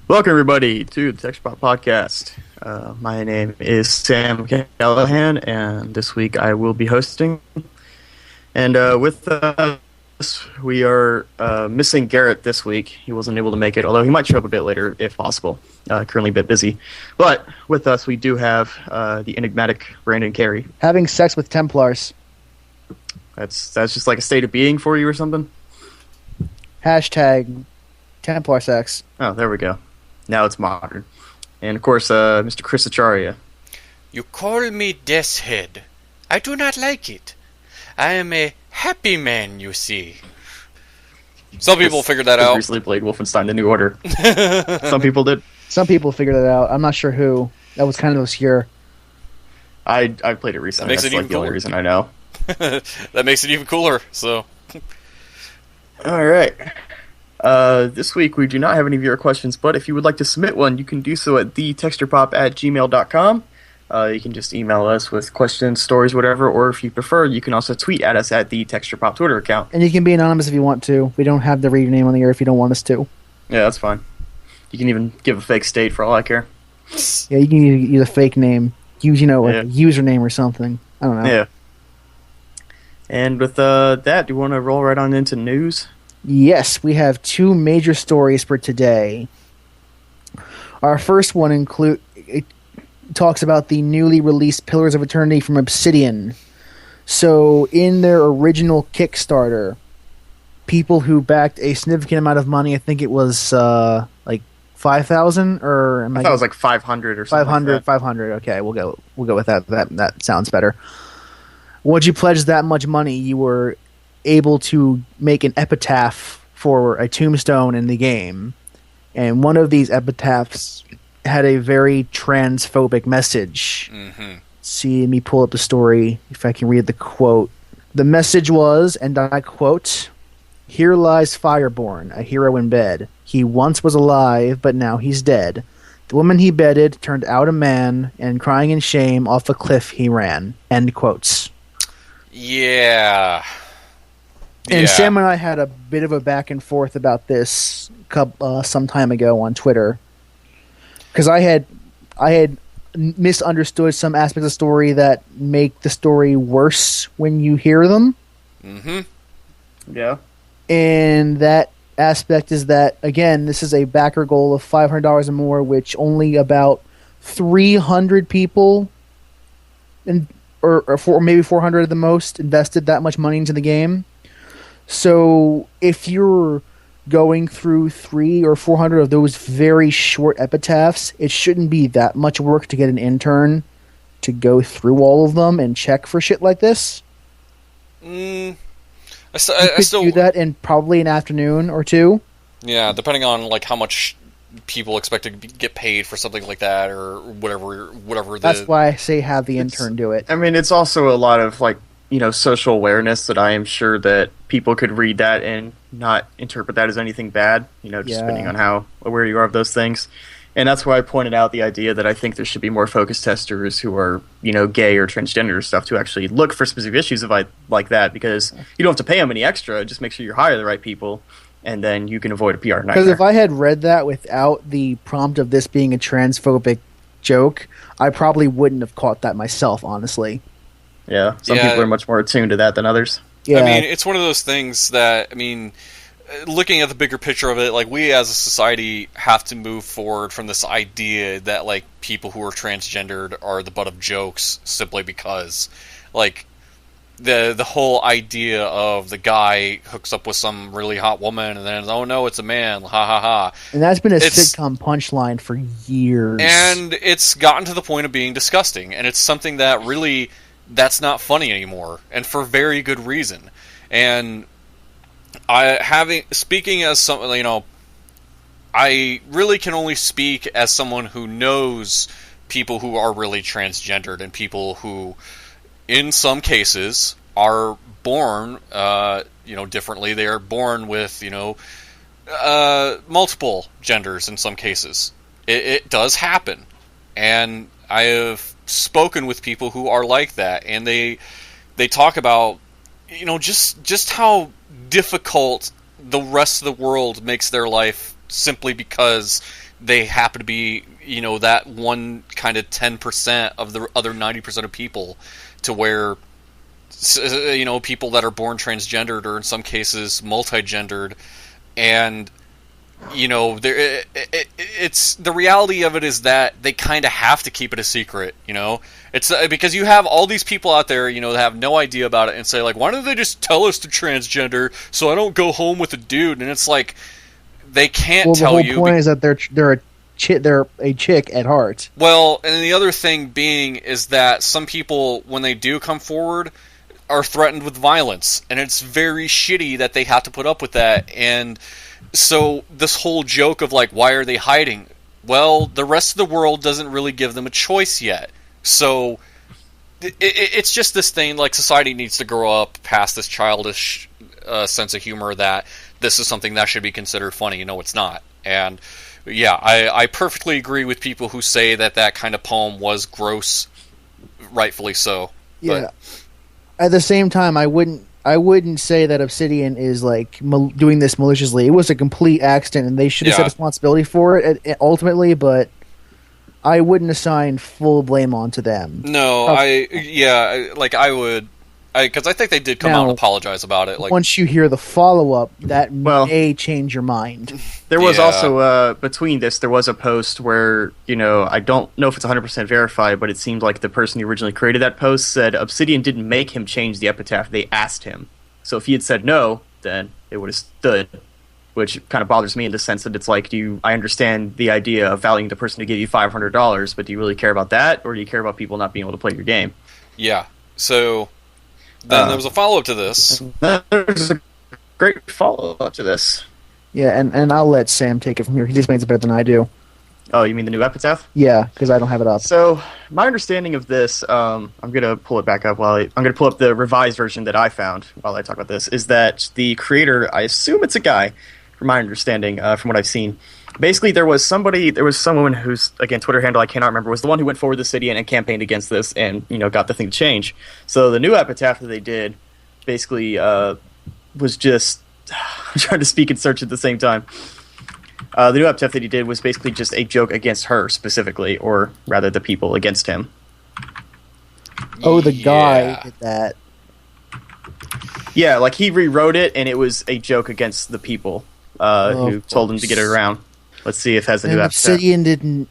Welcome, everybody, to the Texture Pop Podcast. My name is Sam Callahan, and this week I will be hosting. And with us, we are missing Garrett this week. He wasn't able to make it, although he might show up a bit later if possible. Currently a bit busy. But with us, we do have the enigmatic Brandon Carey. Having sex with Templars. That's just like a state of being for you or something? Hashtag Templar sex. Oh, there we go. Now it's modern. And, of course, Mr. Chris Acharya. You call me Death's Head. I do not like it. I am a happy man, you see. Some people figured that out. Recently played Wolfenstein: The New Order. Some people did. Some people figured it out. I'm not sure who. That was kind of obscure. I played it recently. That's like the only reason I know. That makes it even cooler, so... All right. This week we do not have any viewer questions, but if you would like to submit one, you can do so at thetexturepop@gmail.com. You can just email us with questions, stories, whatever, or if you prefer, you can also tweet at us at the TexturePop Twitter account. And you can be anonymous if you want to. We don't have to read your name on the air if you don't want us to. Yeah, that's fine. You can even give a fake state for all I care. Yeah, you can use a fake name. Use, a username or something. I don't know. Yeah. And with that, do you want to roll right on into news? Yes, we have two major stories for today. Our first one talks about the newly released Pillars of Eternity from Obsidian. So, in their original Kickstarter, people who backed a significant amount of money, I think it was like 5,000, or I thought it was like 500 or something. 500, like 500. Okay, we'll go with that. That sounds better. Once you pledged that much money, you were able to make an epitaph for a tombstone in the game, and one of these epitaphs had a very transphobic message. Mm-hmm. See, let me pull up the story if I can read the quote. The message was, and I quote, "Here lies Fireborn, a hero in bed. He once was alive, but now he's dead. The woman he bedded turned out a man, and crying in shame off a cliff he ran." End quotes. Yeah. And Sam and I had a bit of a back and forth about this some time ago on Twitter, because I had misunderstood some aspects of the story that make the story worse when you hear them. Mm-hmm. Yeah. And that aspect is that, again, this is a backer goal of $500 or more, which only about 300 people, or maybe 400 at the most, invested that much money into the game. So if you're going through 300 or 400 of those very short epitaphs, it shouldn't be that much work to get an intern to go through all of them and check for shit like this. I could still do that in probably an afternoon or two. Yeah, depending on like how much people expect to get paid for something like that, or whatever. That's why I say have the intern do it. I mean, it's also a lot of social awareness that I am sure that people could read that and not interpret that as anything bad, depending on how aware you are of those things. And that's why I pointed out the idea that I think there should be more focus testers who are, gay or transgender stuff to actually look for specific issues like that, because you don't have to pay them any extra. Just make sure you hire the right people, and then you can avoid a PR nightmare. Because if I had read that without the prompt of this being a transphobic joke, I probably wouldn't have caught that myself, honestly. Yeah, some people are much more attuned to that than others. Yeah. I mean, it's one of those things that, looking at the bigger picture of it, like, we as a society have to move forward from this idea that, like, people who are transgendered are the butt of jokes simply because, like, the whole idea of the guy hooks up with some really hot woman and then, oh no, it's a man, ha ha ha. And that's been a sitcom punchline for years. And it's gotten to the point of being disgusting, and it's something that really... that's not funny anymore, and for very good reason. And speaking as someone, I really can only speak as someone who knows people who are really transgendered, and people who, in some cases, are born, differently. They are born with, multiple genders in some cases. It does happen. And I have spoken with people who are like that, and they talk about, just how difficult the rest of the world makes their life simply because they happen to be, that one kind of 10% of the other 90% of people, to where, people that are born transgendered, or in some cases multigendered, and it's the reality of it is that they kind of have to keep it a secret. It's because you have all these people out there, that have no idea about it, and say, like, why don't they just tell us to transgender so I don't go home with a dude? And it's like, they can't tell you. The whole point is that they're a chick at heart. Well, and the other thing being is that some people, when they do come forward, are threatened with violence, and it's very shitty that they have to put up with that. And so this whole joke of, like, why are they hiding? Well, the rest of the world doesn't really give them a choice yet. So it's just this thing, like, society needs to grow up past this childish sense of humor that this is something that should be considered funny. It's not. And yeah, I perfectly agree with people who say that kind of poem was gross, rightfully so. Yeah. But at the same time, I wouldn't say that Obsidian is, like, doing this maliciously. It was a complete accident, and they should have set responsibility for it ultimately, but I wouldn't assign full blame onto them. No, I would, because I think they did come out and apologize about it. Like, once you hear the follow-up, that may change your mind. There was also, between this, there was a post where, I don't know if it's 100% verified, but it seemed like the person who originally created that post said Obsidian didn't make him change the epitaph, they asked him. So if he had said no, then it would have stood, which kind of bothers me in the sense that it's like, I understand the idea of valuing the person who gave you $500, but do you really care about that, or do you care about people not being able to play your game? Yeah, so then there was a follow-up to this. There's a great follow-up to this. Yeah, and I'll let Sam take it from here. He explains it better than I do. Oh, you mean the new epitaph? Yeah, because I don't have it up. So, my understanding of this, I'm going to pull it back up I'm going to pull up the revised version that I found while I talk about this, is that the creator, I assume it's a guy, from my understanding, from what I've seen. Basically, there was someone whose, again, Twitter handle I cannot remember, was the one who went forward to the city and campaigned against this and, got the thing to change. So the new epitaph that they did basically was just... I'm trying to speak and search at the same time. The new epitaph that he did was basically just a joke against her specifically, or rather the people against him. Oh, the guy did that. Yeah, like he rewrote it, and it was a joke against the people who told him to get it around. Let's see if it has a new epitaph. Obsidian didn't...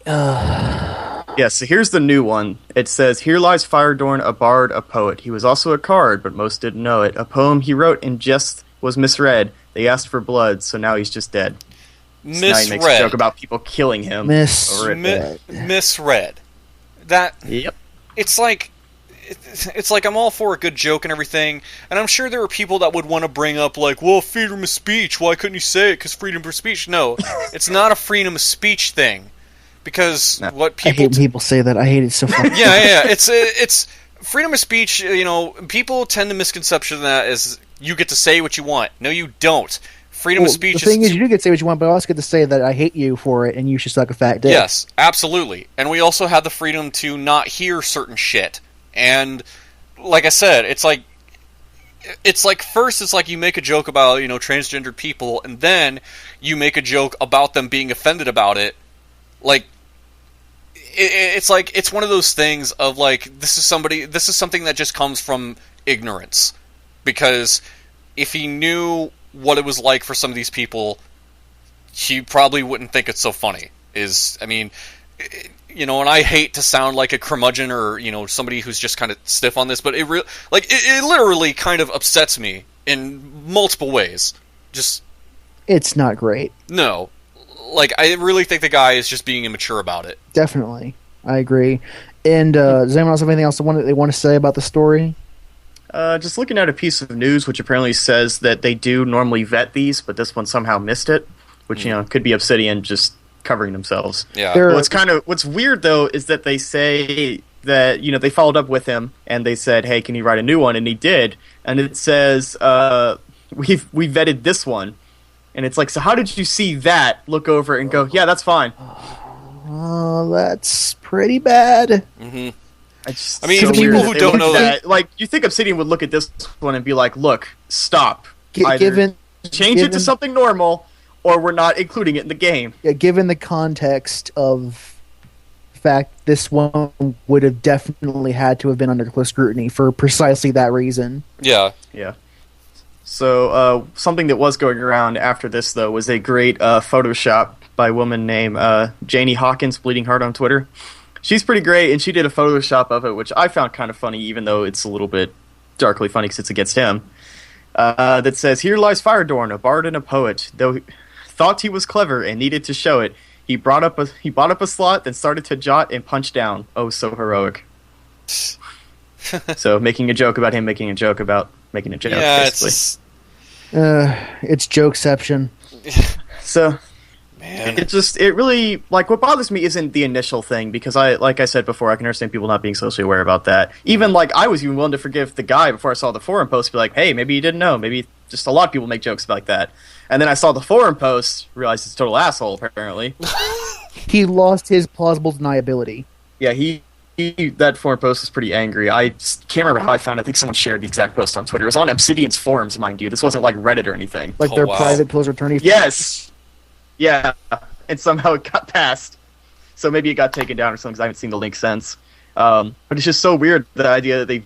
Yeah, so here's the new one. It says, "Here lies Firedorn, a bard, a poet. He was also a card, but most didn't know it. A poem he wrote in jest was misread. They asked for blood, so now he's just dead." Misread. So now he makes a joke about people killing him. Misread. That... Yep. It's like I'm all for a good joke and everything, and I'm sure there are people that would want to bring up, like, well, freedom of speech, why couldn't you say it? Because freedom of speech. No, it's not a freedom of speech thing. Because what people... I hate people say that. I hate it so much. Yeah. It's freedom of speech, people tend to misconception that as you get to say what you want. No, you don't. Freedom of speech the thing is, you do get to say what you want, but I also get to say that I hate you for it, and you should suck a fat dick. Yes, absolutely. And we also have the freedom to not hear certain shit. And, like I said, it's like first it's like you make a joke about, transgendered people, and then you make a joke about them being offended about it. Like, it's like, it's one of those things of, like, this is something that just comes from ignorance. Because if he knew what it was like for some of these people, he probably wouldn't think it's so funny. And I hate to sound like a curmudgeon or, somebody who's just kind of stiff on this, but it literally kind of upsets me in multiple ways. It's not great. No. Like, I really think the guy is just being immature about it. Definitely. I agree. And does anyone else have anything else they want to say about the story? Just looking at a piece of news which apparently says that they do normally vet these, but this one somehow missed it, which, could be Obsidian just covering themselves. Yeah. What's weird, though, is that they say that, they followed up with him, and they said, hey, can you write a new one? And he did. And it says, we vetted this one. And it's like, so how did you see that, look over, and go, yeah, that's fine? Oh, that's pretty bad. Mm-hmm. I mean, people who don't know that, like, you think Obsidian would look at this one and be like, look, stop. Either change it to something normal, or we're not including it in the game. Yeah, given the context of fact, this one would have definitely had to have been under close scrutiny for precisely that reason. Yeah. Yeah. So, something that was going around after this, though, was a great Photoshop by a woman named Janie Hawkins, Bleeding Heart on Twitter. She's pretty great, and she did a Photoshop of it, which I found kind of funny, even though it's a little bit darkly funny because it's against him. That says, "Here lies Firedorn, a bard and a poet. Though he thought he was clever and needed to show it, he bought up a slot, then started to jot and punch down. Oh, so heroic." So, making a joke about him making a joke about making a joke, Yeah, basically. It's jokeception. So, man, it really, like, what bothers me isn't the initial thing, because like I said before, I can understand people not being socially aware about that. Even, like, I was even willing to forgive the guy before I saw the forum post, be like, hey, maybe you didn't know, maybe just a lot of people make jokes like that. And then I saw the forum post, realized he's a total asshole, apparently. He lost his plausible deniability. Yeah, that forum post was pretty angry. I can't remember how I found it. I think someone shared the exact post on Twitter. It was on Obsidian's forums, mind you. This wasn't like Reddit or anything. Like their private Pillars of Eternity. Yes! Yeah, and somehow it got passed. So maybe it got taken down or something, because I haven't seen the link since. But it's just so weird, the idea that they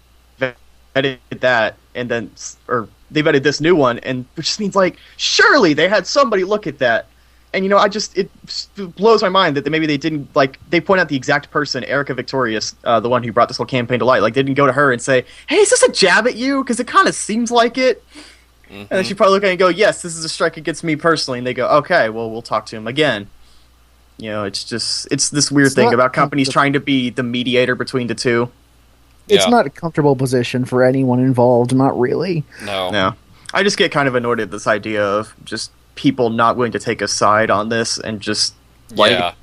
vetted that, and then, or they vetted this new one, and which just means, like, surely they had somebody look at that. And, you know, it blows my mind that maybe they didn't, like, they point out the exact person, Erica Victorious, the one who brought this whole campaign to light. Like, they didn't go to her and say, hey, is this a jab at you? Because it kind of seems like it. Mm-hmm. And then she'd probably look at it and go, yes, this is a strike against me personally. And they go, okay, well, we'll talk to him again. You know, it's this weird thing about companies trying to be the mediator between the two. It's not a comfortable position for anyone involved, not really. No. I just get kind of annoyed at this idea of just people not willing to take a side on this and just, like,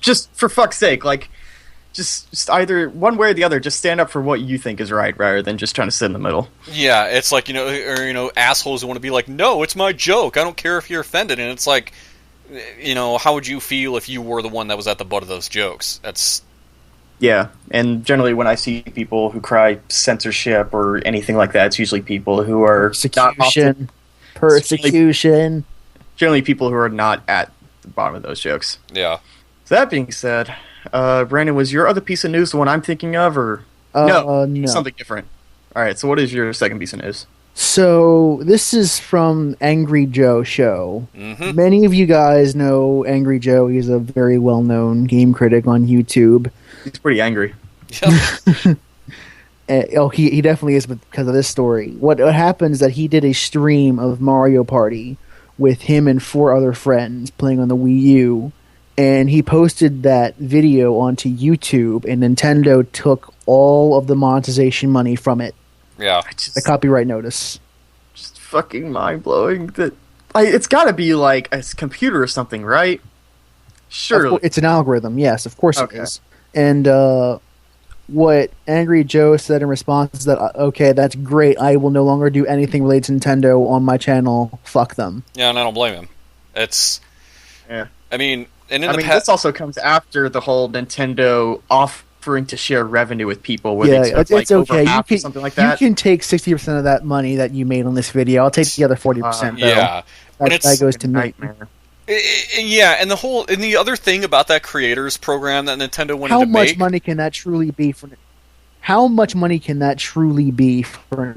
just for fuck's sake, like, just either one way or the other, just stand up for what you think is right rather than just trying to sit in the middle. Yeah, it's like, assholes who want to be like, no, it's my joke, I don't care if you're offended, and it's like, how would you feel if you were the one that was at the butt of those jokes? Yeah, and generally when I see people who cry censorship or anything like that, it's usually people who are persecution. Generally people who are not at the bottom of those jokes. Yeah. So that being said, Brandon, was your other piece of news the one I'm thinking of, or no, something different? All right, so what is your second piece of news? So this is from Angry Joe Show. Mm-hmm. Many of you guys know Angry Joe. He's a very well-known game critic on YouTube. He's pretty angry. He definitely is because of this story. What happened is that he did a stream of Mario Party with him and 4 other friends playing on the Wii U, and he posted that video onto YouTube, and Nintendo took all of the monetization money from it. Yeah. The copyright notice. Just fucking mind-blowing. It's gotta be like a computer or something, right? Surely. It's an algorithm, yes, of course it is. And what Angry Joe said in response is that, okay, that's great, I will no longer do anything related to Nintendo on my channel, fuck them. Yeah, and I don't blame him. This also comes after the whole Nintendo offering to share revenue with people where they expect, it's okay. over half or something like that. You can take 60% of that money that you made on this video. I'll take the other 40%, though. Yeah. That goes to me. Yeah, and the other thing about that creators program that Nintendo wanted to make... How much money can that truly be for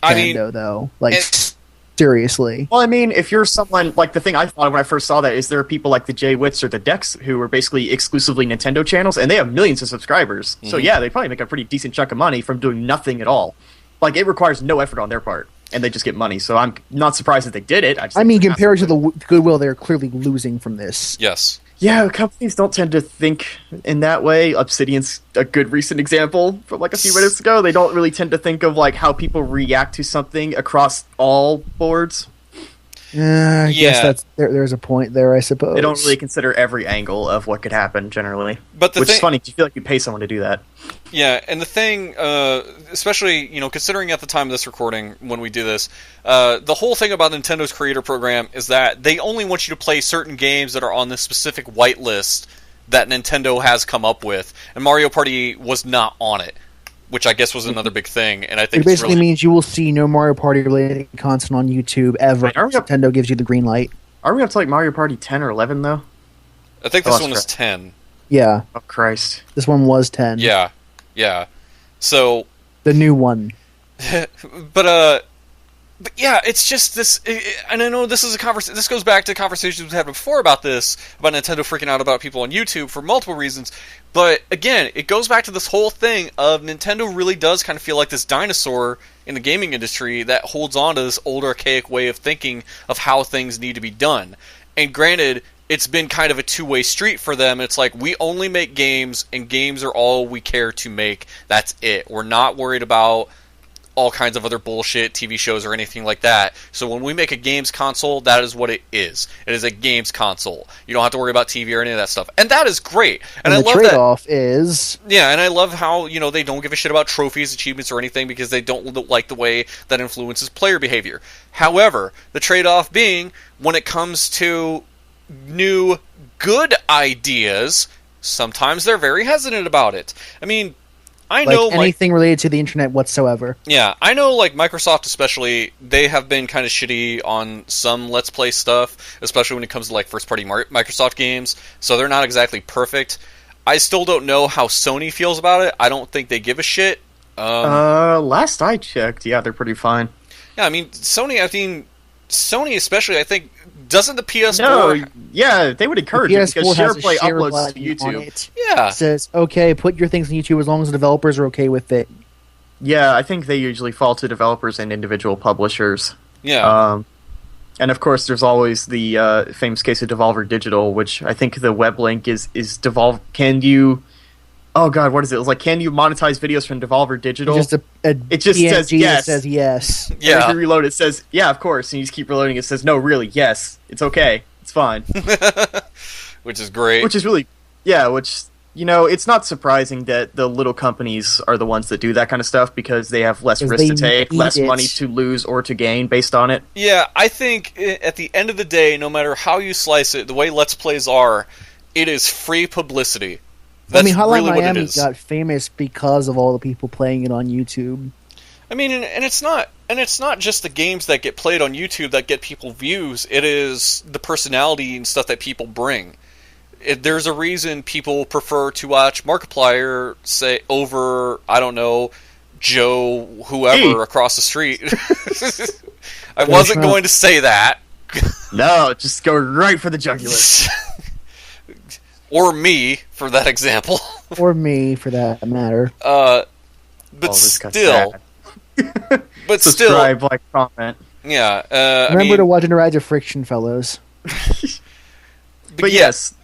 Nintendo, though? Seriously. Well, I mean, if you're someone, like, the thing I thought when I first saw that is there are people like the Jay Witts or the Dex who are basically exclusively Nintendo channels, and they have millions of subscribers. Mm-hmm. So yeah, they probably make a pretty decent chunk of money from doing nothing at all. Like, it requires no effort on their part, and they just get money. So I'm not surprised that they did it. I mean, compared to the goodwill, they're clearly losing from this. Yes. Yeah, companies don't tend to think in that way. Obsidian's a good recent example from like a few minutes ago. They don't really tend to think of like how people react to something across all boards. I guess that's there's a point there, I suppose. They don't really consider every angle of what could happen generally. Which is funny, because you feel like you pay someone to do that. Yeah, and the thing, especially, considering at the time of this recording, when we do this, the whole thing about Nintendo's creator program is that they only want you to play certain games that are on this specific whitelist that Nintendo has come up with, and Mario Party was not on it, which I guess was another big thing. And I think it basically means you will see no Mario Party related content on YouTube ever. Nintendo gives you the green light. Are we up to like Mario Party 10 or 11 though? I think this one is 10. Yeah. Oh Christ. This one was 10. Yeah. So the new one. But yeah, it's just this, and I know this is a conversation. This goes back to conversations we've had before about this, about Nintendo freaking out about people on YouTube for multiple reasons. But again, it goes back to this whole thing of Nintendo really does kind of feel like this dinosaur in the gaming industry that holds on to this old archaic way of thinking of how things need to be done. And granted, it's been kind of a two-way street for them. It's like, we only make games, and games are all we care to make. That's it. We're not worried about all kinds of other bullshit, TV shows or anything like that. So when we make a games console, that is what it is. It is a games console. You don't have to worry about TV or any of that stuff. And that is great. And I the love trade-off is... Yeah, and I love how, they don't give a shit about trophies, achievements, or anything because they don't like the way that influences player behavior. However, the trade-off being, when it comes to new, good ideas, sometimes they're very hesitant about it. I mean, I know anything related to the internet whatsoever. Yeah, I know Microsoft especially, they have been kind of shitty on some Let's Play stuff, especially when it comes to first-party Microsoft games, so they're not exactly perfect. I still don't know how Sony feels about it. I don't think they give a shit. Last I checked, yeah, they're pretty fine. Yeah, Sony especially, I think, doesn't the PS4... No, yeah, they would encourage it because SharePlay uploads to YouTube. Yeah. It says, okay, put your things on YouTube as long as the developers are okay with it. Yeah, I think they usually fall to developers and individual publishers. Yeah. And of course, there's always the famous case of Devolver Digital, which I think the web link is Devolver... Can you... Oh god, what is it? It was can you monetize videos from Devolver Digital? It just says yes. That says yes. Yeah. And if you reload it says, yeah, of course. And you just keep reloading it says, no, really, yes. It's okay. It's fine. Which is great. Which is really... Yeah, which... it's not surprising that the little companies are the ones that do that kind of stuff because they have less risk to take, less money to lose or to gain based on it. Yeah, I think at the end of the day, no matter how you slice it, the way Let's Plays are, it is free publicity. That's Hotline really Miami got famous because of all the people playing it on YouTube. And it's not just the games that get played on YouTube that get people views. It is the personality and stuff that people bring. There's a reason people prefer to watch Markiplier say over, I don't know, Joe whoever across the street. I wasn't going to say that. No, just go right for the jugular. Or me, for that example. Or me, for that matter. But still... But subscribe, like, comment. Yeah. Remember to watch Interact of Friction, fellows. But yes,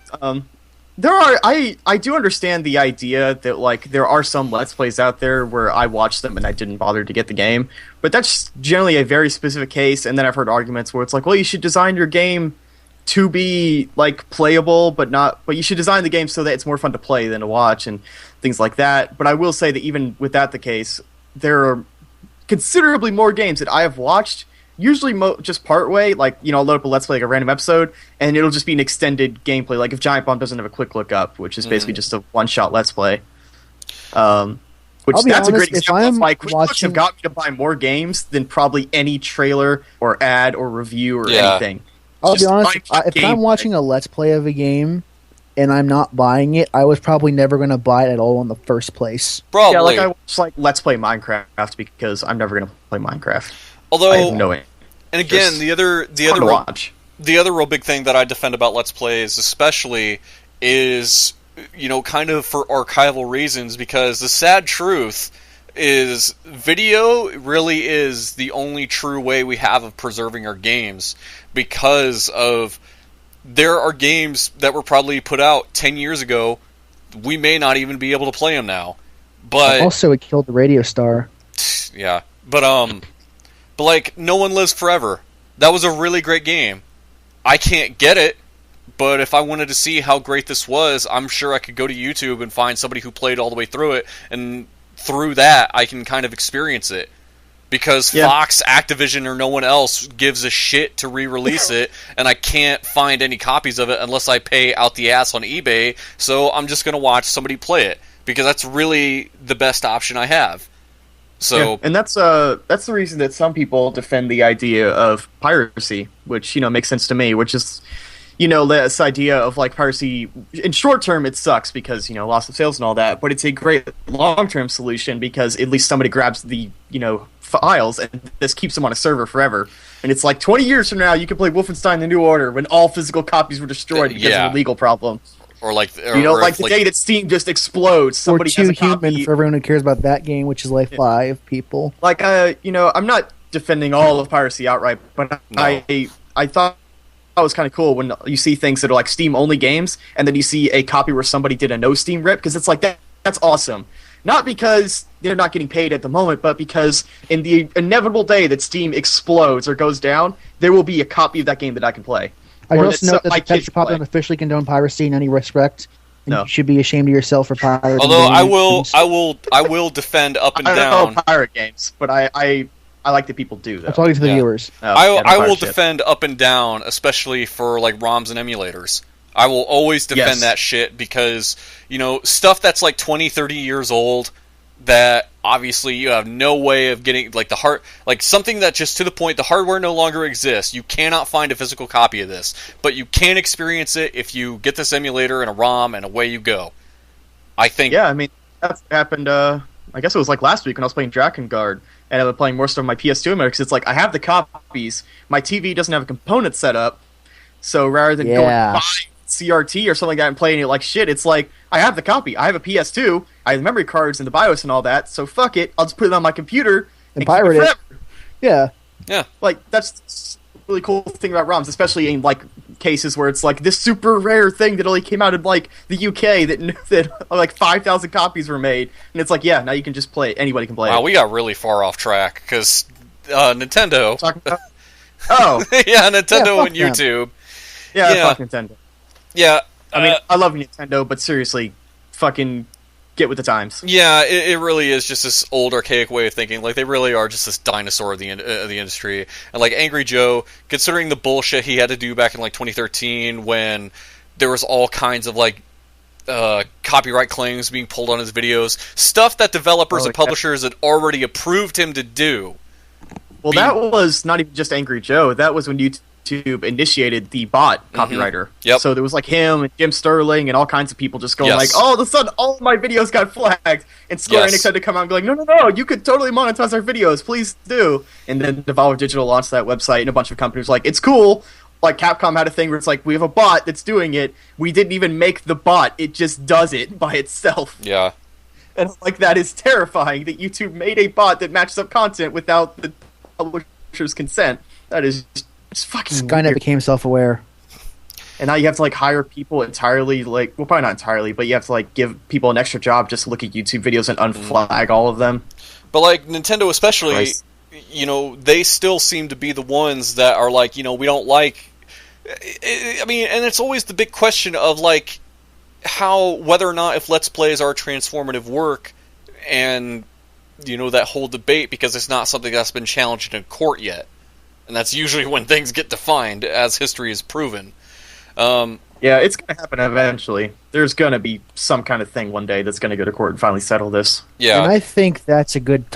there are... I do understand the idea that, there are some Let's Plays out there where I watched them and I didn't bother to get the game. But that's generally a very specific case, and then I've heard arguments where it's well, you should design your game to be playable, but you should design the game so that it's more fun to play than to watch and things like that. But I will say that even with that the case, there are considerably more games that I have watched, usually just part way, I'll load up a Let's Play, a random episode, and it'll just be an extended gameplay, if Giant Bomb doesn't have a quick look up, which is basically just a one-shot Let's Play. Which that's a great example of quick looks have got me to buy more games than probably any trailer or ad or review or anything. I'll be honest, if I'm watching a Let's Play of a game and I'm not buying it, I was probably never going to buy it at all in the first place. Probably. Yeah, I watch Let's Play Minecraft because I'm never going to play Minecraft. Although, I have no idea. And again, the other real big thing that I defend about Let's Plays especially is, kind of for archival reasons, because the sad truth is video really is the only true way we have of preserving our games, because of there are games that were probably put out 10 years ago, we may not even be able to play them now. But also it killed the radio star. Yeah. But No One Lives Forever. That was a really great game. I can't get it, but if I wanted to see how great this was, I'm sure I could go to YouTube and find somebody who played all the way through it, and through that I can kind of experience it. Because Fox, Activision, or no one else gives a shit to re-release it, and I can't find any copies of it unless I pay out the ass on eBay, so I'm just going to watch somebody play it, because that's really the best option I have. So, yeah, and that's the reason that some people defend the idea of piracy, which makes sense to me. Which is, this idea of like piracy in short term it sucks because loss of sales and all that, but it's a great long term solution because at least somebody grabs the files and this keeps them on a server forever. And it's like 20 years from now you can play Wolfenstein: The New Order when all physical copies were destroyed because of a legal problem. Or like, the day that Steam just explodes, somebody has a copy. Human for everyone who cares about that game, which is like 5 people. Like, I'm not defending all of piracy outright, but no. I thought it was kind of cool when you see things that are like Steam-only games, and then you see a copy where somebody did a no-Steam rip, because it's like, that's awesome. Not because they're not getting paid at the moment, but because in the inevitable day that Steam explodes or goes down, there will be a copy of that game that I can play. I also note that the Texas Pop don't officially condone piracy in any respect. No. You should be ashamed of yourself for pirating. Although I will defend up and down. I don't know pirate games, but I like that people do that. I'm talking to the viewers. I will defend up and down, especially for like ROMs and emulators. I will always defend that shit because stuff that's like 20, 30 years old that obviously you have no way of getting something that just to the point the hardware no longer exists. You cannot find a physical copy of this, but you can experience it if you get this emulator and a ROM and away you go. I think. Yeah, I mean that happened. I guess it was like last week when I was playing Dragon Guard and I was playing more stuff on my PS2 emulator because it's like I have the copies. My TV doesn't have a component set up, so rather than going buy CRT or something like that and playing it like shit, it's like I have the copy. I have a PS2. I have the memory cards and the BIOS and all that. So fuck it. I'll just put it on my computer and pirate it. Yeah. Like that's a really cool thing about ROMs, especially in like cases where it's like this super rare thing that only came out in like the UK that like 5,000 copies were made, and it's like now you can just play it. Anybody can play it. Wow, we got really far off track because Nintendo. Nintendo and YouTube. Fuck Nintendo. Yeah, I mean, I love Nintendo, but seriously, fucking get with the times. Yeah, it really is just this old, archaic way of thinking. Like, they really are just this dinosaur of the industry. And, like, Angry Joe, considering the bullshit he had to do back in, like, 2013 when there was all kinds of, like, copyright claims being pulled on his videos, stuff that developers and publishers had already approved him to do. Well, that was not even just Angry Joe. That was when YouTube initiated the bot copywriter. Yep. So there was like him and Jim Sterling and all kinds of people just going like, all of a sudden all of my videos got flagged, and Square Enix had to come out and be like, no, you could totally monetize our videos, please do. And then Devolver Digital launched that website, and a bunch of companies were like, it's cool. Like Capcom had a thing where it's like, we have a bot that's doing it. We didn't even make the bot. It just does it by itself. Yeah. And like that is terrifying that YouTube made a bot that matches up content without the publisher's consent. That is it's fucking Skynet weird. Became self-aware. And now you have to like hire people entirely, like, well, probably not entirely, but you have to like give people an extra job just to look at YouTube videos and unflag all of them. But like Nintendo especially, they still seem to be the ones that are like, we don't like. I mean, and it's always the big question of like whether or not if Let's Plays are transformative work, and that whole debate because it's not something that's been challenged in court yet. And that's usually when things get defined, as history has proven. Yeah, it's going to happen eventually. There's going to be some kind of thing one day that's going to go to court and finally settle this. Yeah. And I think that's a good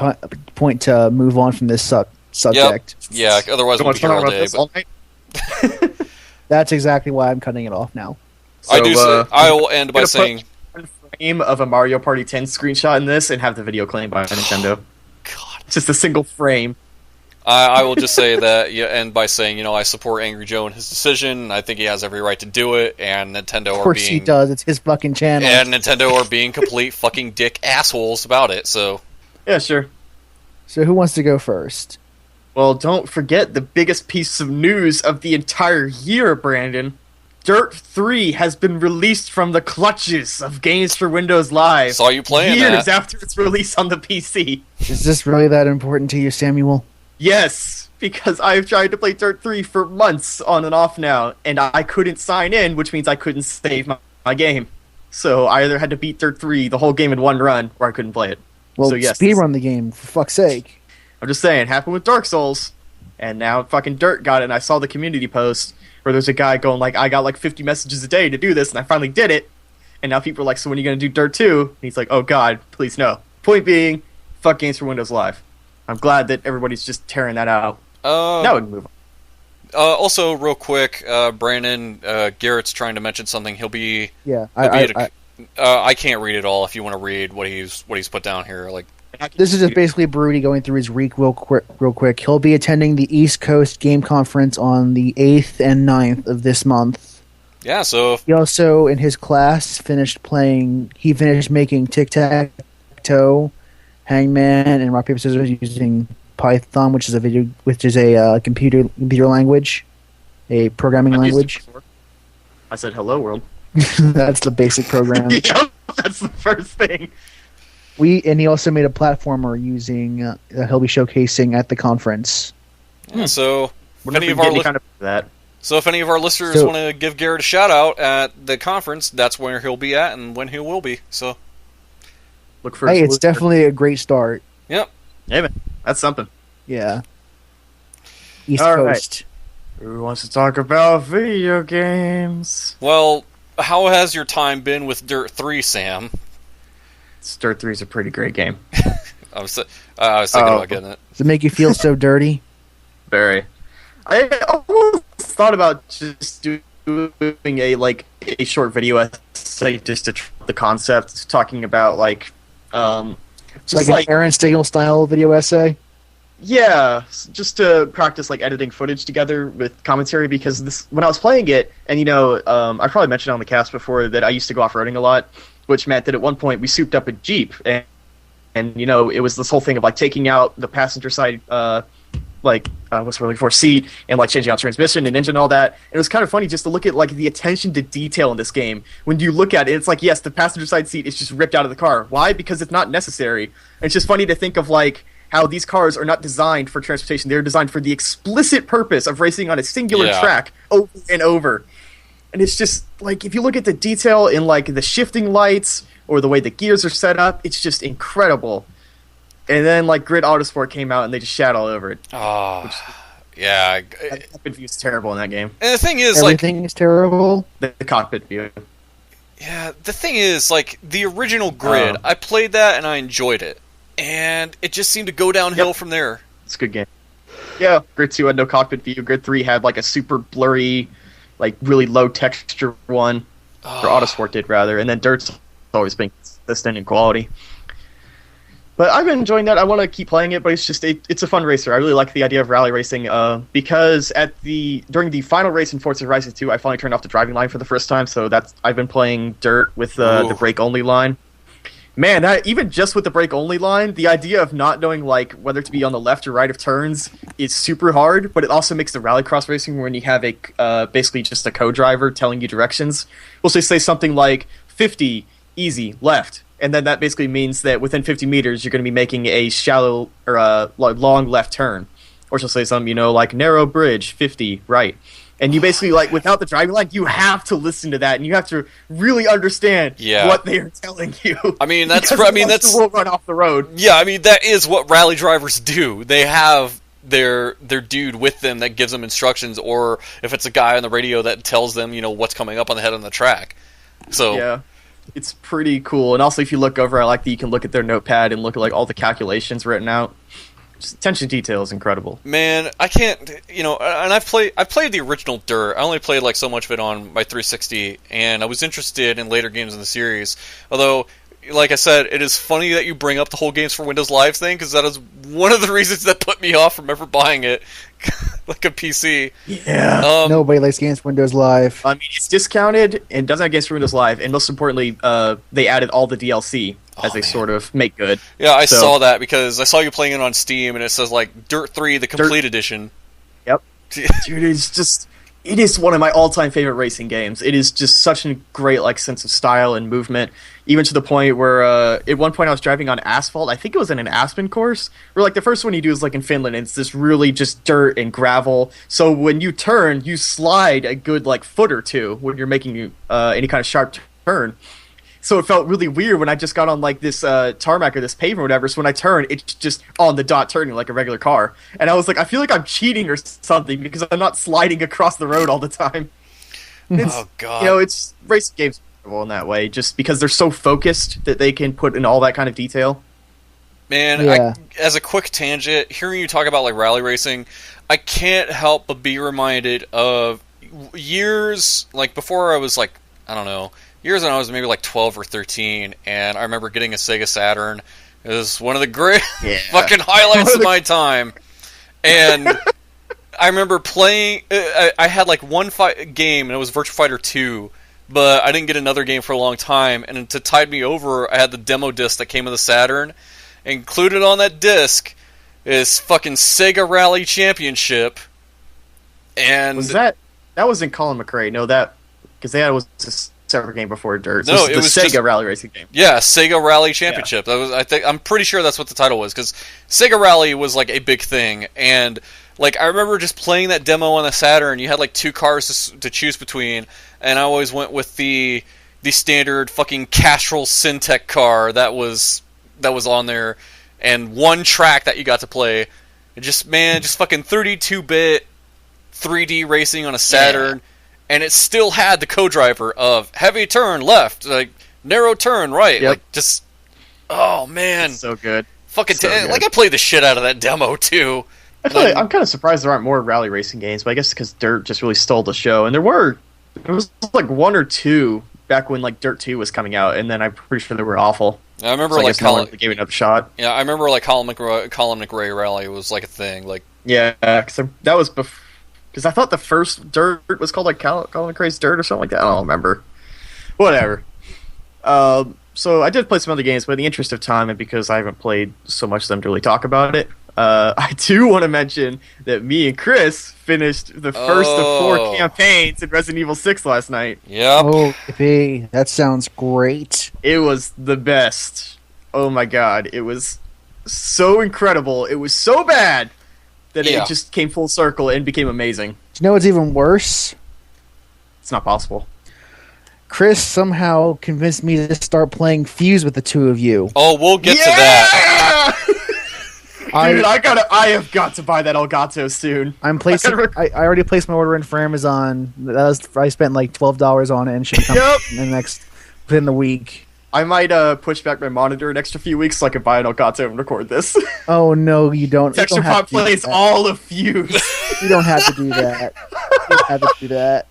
point to move on from this subject. Yep. Yeah, otherwise we'll be here all day. That's exactly why I'm cutting it off now. So, I will end by saying... Put one frame of a Mario Party 10 screenshot in this and have the video claimed by Nintendo. God. Just a single frame. I will just say that, end by saying, I support Angry Joe in his decision. I think he has every right to do it, and Nintendo of course he does. It's his fucking channel. And Nintendo are being complete fucking dick assholes about it, so... Yeah, sure. So who wants to go first? Well, don't forget the biggest piece of news of the entire year, Brandon. Dirt 3 has been released from the clutches of Games for Windows Live. Saw you playing years after its release on the PC. Is this really that important to you, Samuel? Yes, because I've tried to play Dirt 3 for months on and off now, and I couldn't sign in, which means I couldn't save my game. So I either had to beat Dirt 3 the whole game in one run, or I couldn't play it. Well, so, yes, speedrun the game, for fuck's sake. I'm just saying, happened with Dark Souls, and now fucking Dirt got it, and I saw the community post where there's a guy going like, I got like 50 messages a day to do this, and I finally did it, and now people are like, so when are you going to do Dirt 2? And he's like, oh god, please no. Point being, fuck games for Windows Live. I'm glad that everybody's just tearing that out. Now we can move on. Also, real quick, Brandon, Garrett's trying to mention something. He'll be. Yeah, I can't read it all. If you want to read what he's put down here, like. This is just basically Broody going through his week real quick. He'll be attending the East Coast Game Conference on the 8th and 9th of this month. Yeah, so... He also, in his class, finished making tic-tac-toe, hangman, and rock, paper, scissors using Python, which is a computer language, a programming language. I said hello world. That's the basic program. Yep, that's the first thing. And he also made a platformer using he'll be showcasing at the conference. Yeah, so if any of our listeners want to give Garrett a shout out at the conference, that's where he'll be at and when he will be. So look for. Hey, it's definitely a great start. Yep. Yeah, man, that's something. Yeah. East All Coast. Right. Who wants to talk about video games? Well, how has your time been with Dirt 3, Sam? Dirt 3 is a pretty great game. I was thinking about getting it. Does it make you feel so dirty? Very. I almost thought about just doing a short video essay just to try the concept, talking about like an Aaron Stegel style video essay. Yeah, just to practice like editing footage together with commentary, because when I was playing it, and I probably mentioned on the cast before that I used to go off-roading a lot, which meant that at one point we souped up a Jeep, and it was this whole thing of like taking out the passenger side what's we're looking for, seat, and like changing out transmission and engine and all that. And it was kind of funny just to look at like the attention to detail in this game. When you look at it, it's like, yes, the passenger side seat is just ripped out of the car. Why? Because it's not necessary. And it's just funny to think of like how these cars are not designed for transportation. They're designed for the explicit purpose of racing on a singular track over and over. And it's just like, if you look at the detail in like the shifting lights or the way the gears are set up, it's just incredible. And then like Grid Autosport came out and they just shat all over it. Oh, yeah. The cockpit view is terrible in that game. And the thing is, everything is terrible. The cockpit view. Yeah, the thing is, like, the original Grid, I played that and I enjoyed it. And it just seemed to go downhill from there. It's a good game. Yeah, Grid 2 had no cockpit view. Grid 3 had like a super blurry, like really low texture one. Or Autosport did, rather. And then Dirt's always been consistent in quality. But I've been enjoying that. I want to keep playing it, but it's just it's a fun racer. I really like the idea of rally racing because during the final race in Forza Horizon 2, I finally turned off the driving line for the first time. So I've been playing Dirt with the brake only line. Man, even just with the brake only line, the idea of not knowing like whether to be on the left or right of turns is super hard. But it also makes the rallycross racing when you have basically just a co-driver telling you directions. We'll say something like 50 easy left. And then that basically means that within 50 meters, you're going to be making a shallow or a long left turn. Or she'll say something, like narrow bridge, 50 right. And you basically, like, without the driving line, you have to listen to that, and you have to really understand what they are telling you. I mean, that's will run off the road. Yeah, I mean, that is what rally drivers do. They have their dude with them that gives them instructions, or if it's a guy on the radio that tells them, what's coming up on the head on the track. So yeah. It's pretty cool. And also, if you look over, I like that you can look at their notepad and look at like all the calculations written out. Just attention to detail is incredible. Man, I can't, and I've played the original Dirt. I only played like so much of it on my 360, and I was interested in later games in the series. Although, like I said, it is funny that you bring up the whole games for Windows Live thing, because that is one of the reasons that put me off from ever buying it, like a PC. Yeah. Nobody likes games for Windows Live. I mean, it's discounted and doesn't have games for Windows Live, and most importantly, they added all the DLC as they sort of make good. Yeah, I saw that because I saw you playing it on Steam, and it says like Dirt 3, the complete edition. Yep. Dude, it is one of my all-time favorite racing games. It is just such a great like sense of style and movement, even to the point where at one point I was driving on asphalt. I think it was in an Aspen course, where like the first one you do is like in Finland, and it's this really just dirt and gravel. So when you turn, you slide a good like foot or two when you're making any kind of sharp turn. So it felt really weird when I just got on like this tarmac or this pavement or whatever. So when I turn, it's just on the dot turning like a regular car. And I was like, I feel like I'm cheating or something because I'm not sliding across the road all the time. Oh, God. It's racing games in that way, just because they're so focused that they can put in all that kind of detail. Man, Yeah. As a quick tangent, hearing you talk about like rally racing, I can't help but be reminded of years like before I was like, I don't know, years when I was maybe like 12 or 13, and I remember getting a Sega Saturn. It was one of the great fucking highlights of my time. And I remember playing, I had like one game, and it was Virtua Fighter 2, but I didn't get another game for a long time, and to tide me over, I had the demo disc that came with the Saturn. Included on that disc is fucking Sega Rally Championship. And was that wasn't Colin McRae? No, that because that was a separate game before Dirt. So no, it was the Sega Rally Racing game. Yeah, Sega Rally Championship. Yeah. That was I'm pretty sure that's what the title was, because Sega Rally was like a big thing, and like I remember just playing that demo on the Saturn. You had like two cars to choose between, and I always went with the standard fucking Castrol Syntec car that was on there, and one track that you got to play. And just fucking 32-bit 3D racing on a Saturn, and it still had the co-driver of heavy turn left, like narrow turn right. Yep. Like just, oh man, so good. Fucking so good. Like I played the shit out of that demo too. I'm kind of surprised there aren't more rally racing games, but I guess because Dirt just really stole the show, and there was like one or two back when like Dirt 2 was coming out, and then I'm pretty sure they were awful. I remember so like Colin gave it another shot. Yeah, I remember like Colin McRae Rally was like a thing. Like because that was because I thought the first Dirt was called like Colin McRae's Dirt or something like that. I don't remember. Whatever. So I did play some other games, but in the interest of time and because I haven't played so much of them to really talk about it, I do want to mention that me and Chris finished the first of 4 campaigns in Resident Evil 6 last night. Yep. Oh, baby, that sounds great. It was the best. Oh my god, it was so incredible. It was so bad that it just came full circle and became amazing. Do you know what's even worse? It's not possible. Chris somehow convinced me to start playing Fuse with the two of you. Oh, we'll get to that. Dude, I have got to buy that Elgato soon. I'm placing. I already placed my order in for Amazon. I spent like $12 on it, and should come within the week. I might push back my monitor an extra few weeks so I can buy an Elgato and record this. Oh no, you don't. Texture Pop plays all of Fuse. You don't have to do that. You don't have to do that.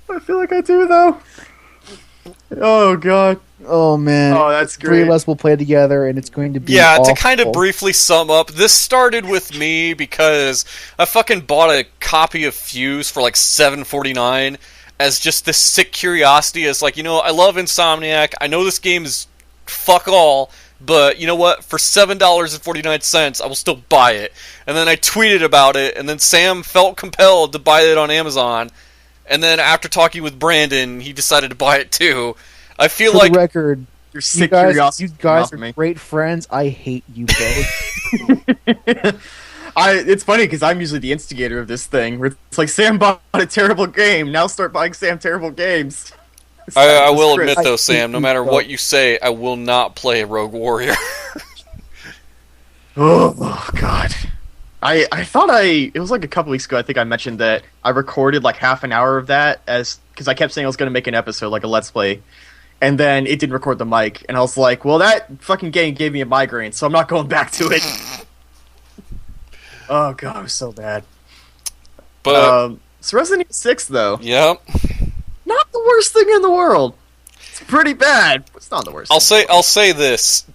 I feel like I do though. Oh god. Oh man. Oh, that's great. 3 of us will play together, and it's going to be awful. awful. To kind of briefly sum up, this started with me because I fucking bought a copy of Fuse for like $7.49 as just this sick curiosity. As like, I love Insomniac. I know this game is fuck all, but you know what? For $7.49, I will still buy it. And then I tweeted about it, and then Sam felt compelled to buy it on Amazon. And then after talking with Brandon, he decided to buy it too. I feel for like the record, your sick you curiosity. You guys are great friends. I hate you both. It's funny because I'm usually the instigator of this thing. Where it's like Sam bought a terrible game. Now start buying Sam terrible games. I will admit though, Sam, no matter what you say, I will not play Rogue Warrior. Oh god. I thought it was like a couple weeks ago, I think I mentioned that I recorded like half an hour of that because I kept saying I was going to make an episode, like a Let's Play, and then it didn't record the mic, and I was like, well, that fucking game gave me a migraine, so I'm not going back to it. Oh god, it was so bad. But so Resident Evil 6, though. Yep. Not the worst thing in the world. It's pretty bad, but it's not the worst. I'll say this.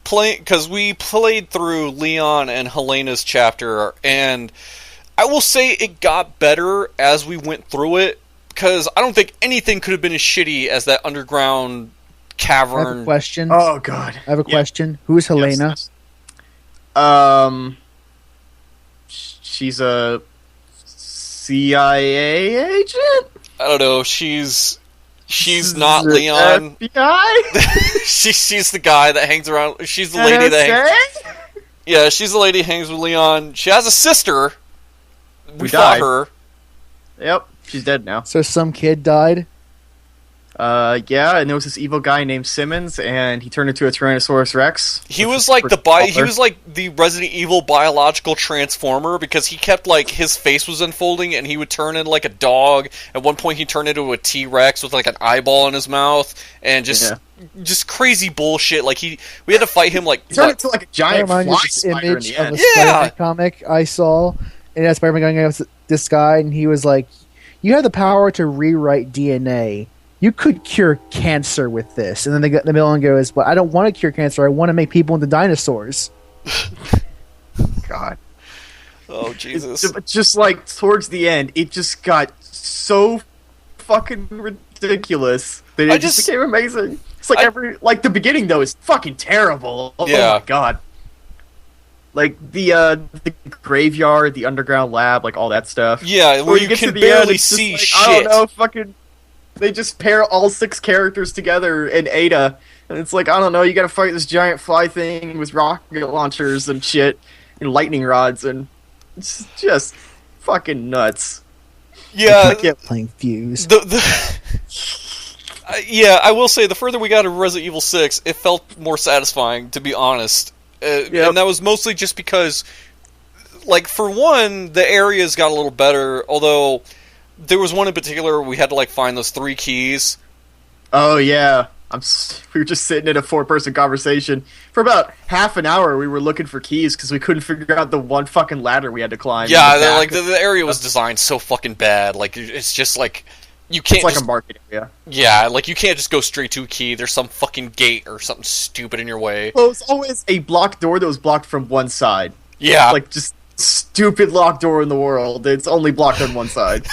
Because we played through Leon and Helena's chapter, and I will say it got better as we went through it, because I don't think anything could have been as shitty as that underground cavern. I have a question. Oh, God. I have a question. Who is Helena? Yes. She's a CIA agent? I don't know. She's not Leon. FBI? she's the guy that hangs around. She's the lady that she's the lady who hangs with Leon. She has a sister. We fought her. Yep, she's dead now. So some kid died? Yeah, and there was this evil guy named Simmons, and he turned into a Tyrannosaurus Rex. He was like the Resident Evil biological transformer, because he kept like his face was unfolding, and he would turn into like a dog. At one point, he turned into a T-Rex with like an eyeball in his mouth, and just just crazy bullshit. Like we had to fight him like turned into like a giant fly spider image in the of end. a Spider-Man comic I saw, and that's Spider-Man going against this guy, and he was like, "You have the power to rewrite DNA. You could cure cancer with this." And then the villain goes, "But I don't want to cure cancer. I want to make people into dinosaurs." God. Oh Jesus! Just like towards the end, it just got so fucking ridiculous that it just became amazing. It's like the beginning though is fucking terrible. Oh my god! Like the graveyard, the underground lab, like all that stuff. Yeah, where you can barely see shit. I don't know, fucking. They just pair all 6 characters together in Ada, and it's like I don't know. You got to fight this giant fly thing with rocket launchers and shit, and lightning rods, and it's just fucking nuts. Yeah, I kept playing Fuse. Yeah, I will say the further we got into Resident Evil 6, it felt more satisfying, to be honest. And that was mostly just because, like, for one, the areas got a little better, although there was one in particular where we had to, like, find those 3 keys. Oh, yeah. We were just sitting in a 4-person conversation. For about half an hour, we were looking for keys because we couldn't figure out the one fucking ladder we had to climb. Yeah, the area was designed so fucking bad. Like, it's just, like... You can't it's like a market area. Yeah, like you can't just go straight to a key. There's some fucking gate or something stupid in your way. Well, it's always a blocked door that was blocked from one side. Yeah. Like, just stupid locked door in the world. It's only blocked on one side.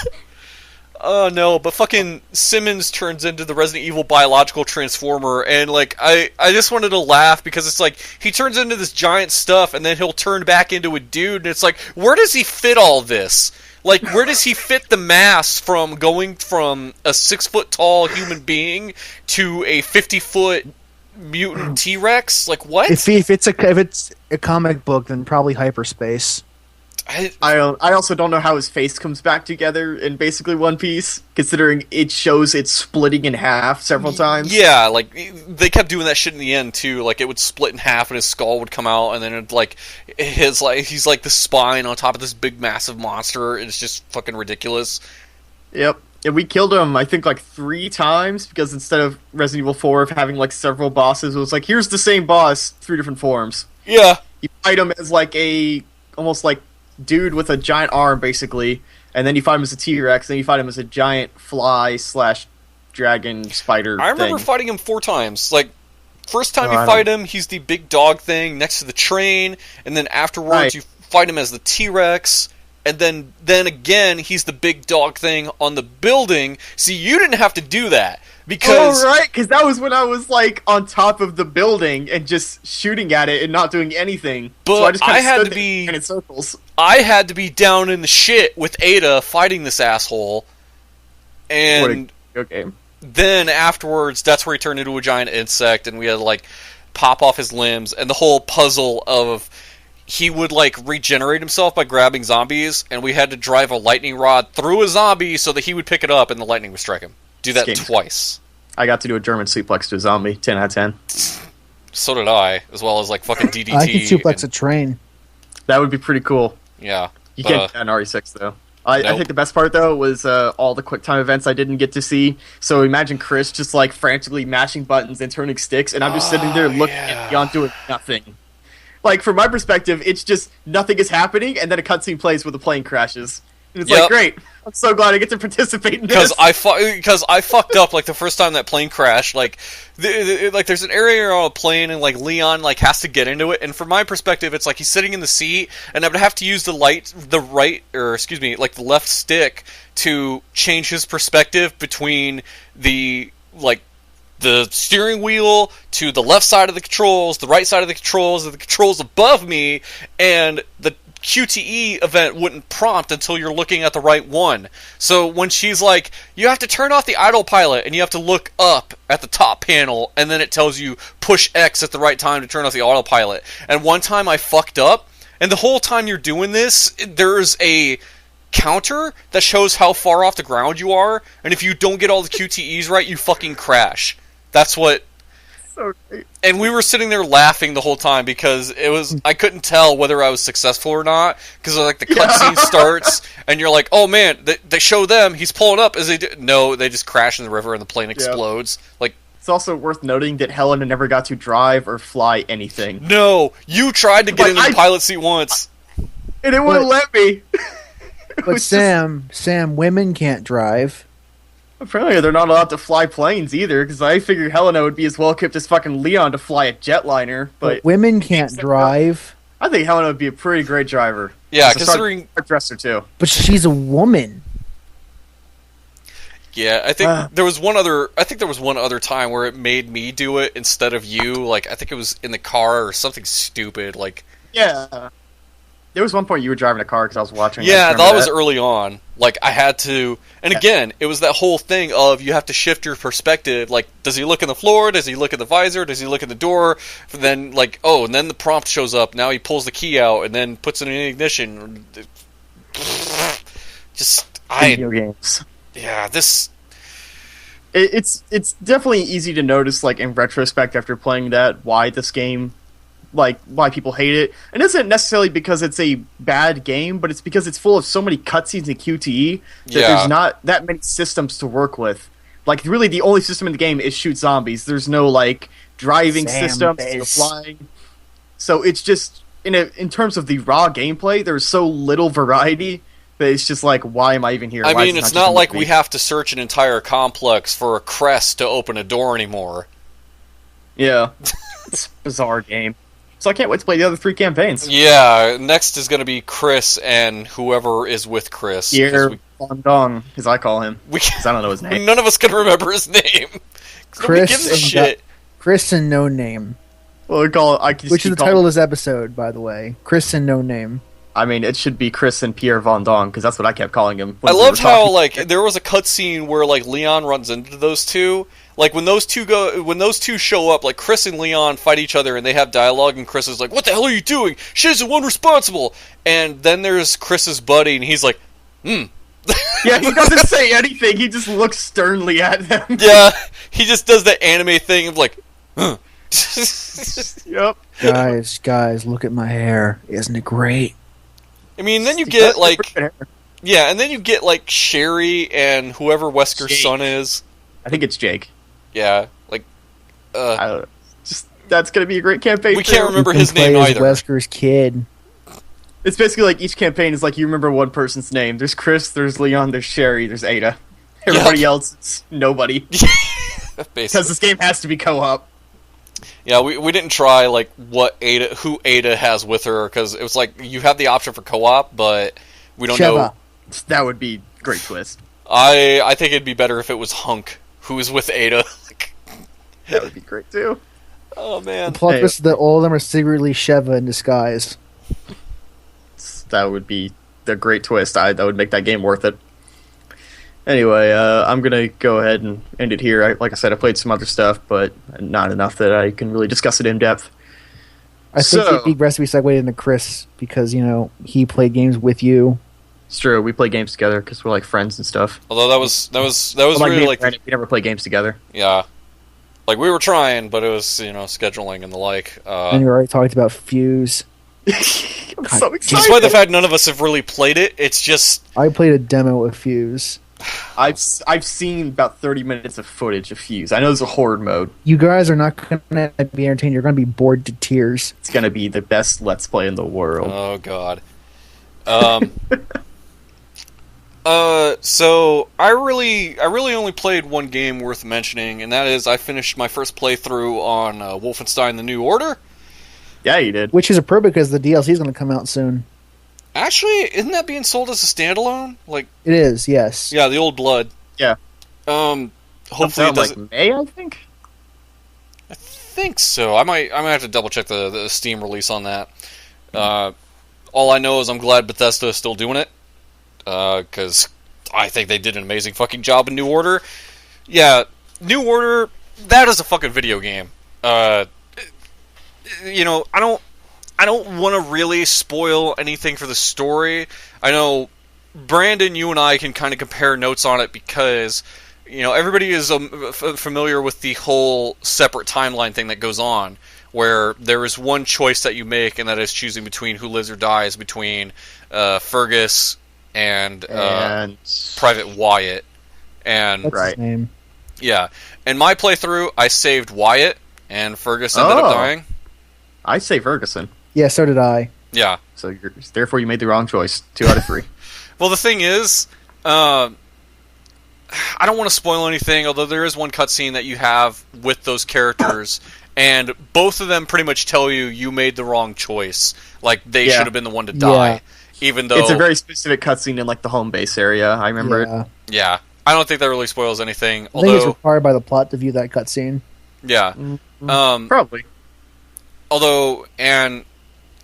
Oh, no, but fucking Simmons turns into the Resident Evil biological transformer, and, like, I just wanted to laugh because it's like, he turns into this giant stuff, and then he'll turn back into a dude, and it's like, where does he fit all this? Like, where does he fit the mass from going from a 6-foot-tall human being to a 50-foot mutant T-Rex? Like, what? If it's a comic book, then probably hyperspace. I also don't know how his face comes back together in basically one piece, considering it shows it splitting in half several times. Yeah, like, they kept doing that shit in the end, too. Like, it would split in half and his skull would come out, and then it'd, like, he's like the spine on top of this big, massive monster. It's just fucking ridiculous. Yep. And we killed him, I think, like 3 times, because instead of Resident Evil 4 of having, like, several bosses, it was like, here's the same boss, 3 different forms. Yeah. You fight him as, like, almost like dude with a giant arm, basically, and then you fight him as a T-Rex, then you fight him as a giant fly/dragon spider I remember fighting him 4 times. Like, first time you fight him, he's the big dog thing next to the train, and then afterwards you fight him as the T-Rex, and then again, he's the big dog thing on the building. See, you didn't have to do that. Because... Oh, right, because that was when I was, like, on top of the building and just shooting at it and not doing anything. But so I just had to be in circles. I had to be down in the shit with Ada fighting this asshole. And then afterwards, that's where he turned into a giant insect, and we had to, like, pop off his limbs, and the whole puzzle of... He would, like, regenerate himself by grabbing zombies, and we had to drive a lightning rod through a zombie so that he would pick it up and the lightning would strike him. Do that twice. I got to do a German suplex to a zombie. 10 out of 10. So did I, as well as, like, fucking DDT. I could suplex a train. That would be pretty cool. Yeah. You can't do that in RE6, though. I think the best part, though, was all the quick time events I didn't get to see. So imagine Chris just, like, frantically mashing buttons and turning sticks, and I'm just sitting there looking at Beyond doing nothing. Like, from my perspective, it's just nothing is happening, and then a cutscene plays where the plane crashes. And it's like, great. I'm so glad I get to participate in this. Because I fucked up, like, the first time that plane crashed. Like, there's an area on a plane, and, like, Leon, like, has to get into it. And from my perspective, it's like he's sitting in the seat, and I would have to use the left stick to change his perspective between the steering wheel to the left side of the controls, the right side of the controls above me, and the QTE event wouldn't prompt until you're looking at the right one. So when she's like, you have to turn off the autopilot, and you have to look up at the top panel, and then it tells you push X at the right time to turn off the autopilot. And one time I fucked up, and the whole time you're doing this, there's a counter that shows how far off the ground you are, and if you don't get all the QTEs right, you fucking crash. That's what... So great. And we were sitting there laughing the whole time because I couldn't tell whether I was successful or not, because like the cutscene starts and you're like, oh man, they show them, he's pulling up as they do. No, they just crash in the river and the plane explodes. Like, It's also worth noting that Helena never got to drive or fly anything. No, you tried to get in the pilot seat once. And it wouldn't let me. But Sam, women can't drive. Apparently they're not allowed to fly planes either, because I figured Helena would be as well equipped as fucking Leon to fly a jetliner. But women can't drive. I think Helena would be a pretty great driver. Yeah, considering... dresser too. But she's a woman. Yeah, I think there was one other time where it made me do it instead of you. Like, I think it was in the car or something stupid. Like, yeah, there was one point you were driving a car because I was watching. Yeah, that was early on. Like, I had to, and again, it was that whole thing of you have to shift your perspective. Like, does he look in the floor? Does he look at the visor? Does he look at the door? Then, like, oh, and then the prompt shows up. Now he pulls the key out and then puts it in ignition. Video games. Yeah, It's definitely easy to notice, like, in retrospect after playing that, why this game, like, why people hate it. And it isn't necessarily because it's a bad game, but it's because it's full of so many cutscenes and QTE that there's not that many systems to work with. Like, really, the only system in the game is shoot zombies. There's no, like, driving systems, no flying. So it's just, in terms of the raw gameplay, there's so little variety. But it's just like, why am I even here? I mean, it's not like we have to search an entire complex for a crest to open a door anymore. Yeah. It's a bizarre game. So I can't wait to play the other 3 campaigns. Yeah, next is going to be Chris and whoever is with Chris. Pierre Von Dong, as I call him. Because I don't know his name. None of us can remember his name. Nobody gives a shit. Chris and No Name. Well, which is the title of this episode, by the way. Chris and No Name. I mean, it should be Chris and Pierre Von Dong, because that's what I kept calling him. I loved how, like, there was a cutscene where, like, Leon runs into those two. Like, when those two show up, like, Chris and Leon fight each other, and they have dialogue, and Chris is like, "What the hell are you doing? She's the one responsible!" And then there's Chris's buddy, and he's like, Yeah, he doesn't say anything, he just looks sternly at them. Yeah, he just does that anime thing of, like, Yep. Guys, look at my hair. Isn't it great? I mean, then you get, like... Yeah, and then you get, like, Sherry and whoever Wesker's son is. I think it's Jake. Yeah, like... I don't know. Just, that's gonna be a great campaign. We can't remember his name either. Wesker's kid. It's basically like each campaign is like you remember one person's name. There's Chris, there's Leon, there's Sherry, there's Ada. Everybody else is nobody. Because this game has to be co-op. Yeah, we didn't try, like, who Ada has with her, because it was like, you have the option for co-op, but we don't know. That would be a great twist. I think it'd be better if it was Hunk, who is with Ada. That would be great, too. Oh, man. The plot twist is that all of them are secretly Sheva in disguise. That would be the great twist. That would make that game worth it. Anyway, I'm going to go ahead and end it here. Like I said, I played some other stuff, but not enough that I can really discuss it in depth. I think it'd be best to be segued into Chris, because, you know, he played games with you. It's true. We play games together because we're, like, friends and stuff. Although that was really, like... We never play games together. Yeah. Like, we were trying, but it was, you know, scheduling and the like. And we already talked about Fuse. I'm so excited! Despite the fact none of us have really played it, it's just... I played a demo of Fuse. I've seen about 30 minutes of footage of Fuse. I know there's a horde mode. You guys are not going to be entertained. You're going to be bored to tears. It's going to be the best Let's Play in the world. Oh, God. So I really only played one game worth mentioning, and that is I finished my first playthrough on Wolfenstein: The New Order. Yeah, you did. Which is a pro because the DLC is going to come out soon. Actually, isn't that being sold as a standalone? Like, it is, yes. Yeah, the Old Blood. Yeah. Hopefully it doesn't... like May, I think. I think so. I might have to double check the Steam release on that. All I know is I'm glad Bethesda is still doing it, because I think they did an amazing fucking job in New Order. Yeah, New Order, that is a fucking video game. You know, I don't want to really spoil anything for the story. I know, Brandon, you and I can kind of compare notes on it because, you know, everybody is familiar with the whole separate timeline thing that goes on, where there is one choice that you make, and that is choosing between who lives or dies between Fergus and Private Wyatt. And What's his name? Yeah. In my playthrough, I saved Wyatt, and Fergus ended up dying. I say Ferguson. Yeah, so did I. Yeah. So therefore you made the wrong choice. 2 out of 3. Well, the thing is, I don't want to spoil anything, although there is one cutscene that you have with those characters, and both of them pretty much tell you made the wrong choice. Like, they should have been the one to die. Even though... It's a very specific cutscene in, like, the home base area. I remember it. Yeah. I don't think that really spoils anything. I think it's required by the plot to view that cutscene. Yeah. Probably. Although, and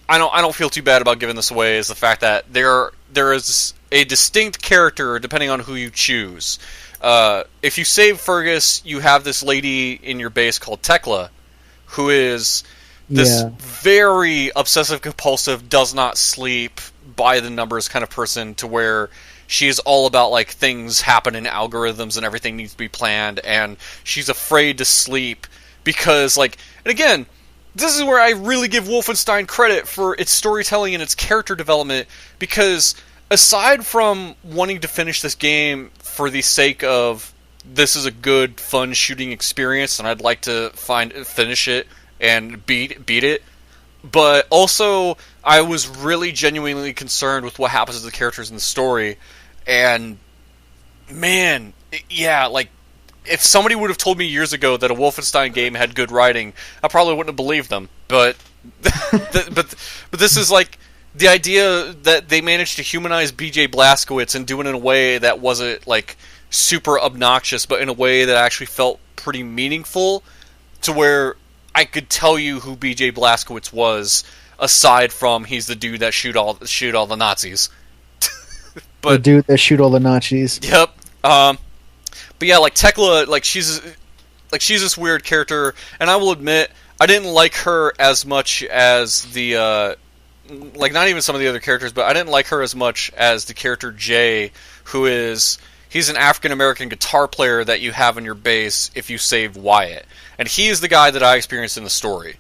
I don't feel too bad about giving this away, is the fact that there is a distinct character depending on who you choose. If you save Fergus, you have this lady in your base called Tekla, who is this very obsessive-compulsive, does not sleep, by the numbers kind of person, to where she is all about, like, things happen in algorithms and everything needs to be planned, and she's afraid to sleep because, like, and again, this is where I really give Wolfenstein credit for its storytelling and its character development, because aside from wanting to finish this game for the sake of this is a good, fun shooting experience, and I'd like to finish it and beat it, but also I was really genuinely concerned with what happens to the characters in the story, and man, yeah, like, if somebody would have told me years ago that a Wolfenstein game had good writing, I probably wouldn't have believed them. But but this is like the idea that they managed to humanize B.J. Blazkowicz and do it in a way that wasn't like super obnoxious, but in a way that actually felt pretty meaningful, to where I could tell you who B.J. Blazkowicz was, aside from he's the dude that shoot all the Nazis. But the dude that shoot all the Nazis. Yep. But yeah, like Tekla, like she's this weird character, and I will admit I didn't like her as much as the like, not even some of the other characters, but I didn't like her as much as the character Jay, he's an African American guitar player that you have in your base if you save Wyatt, and he is the guy that I experienced in the story.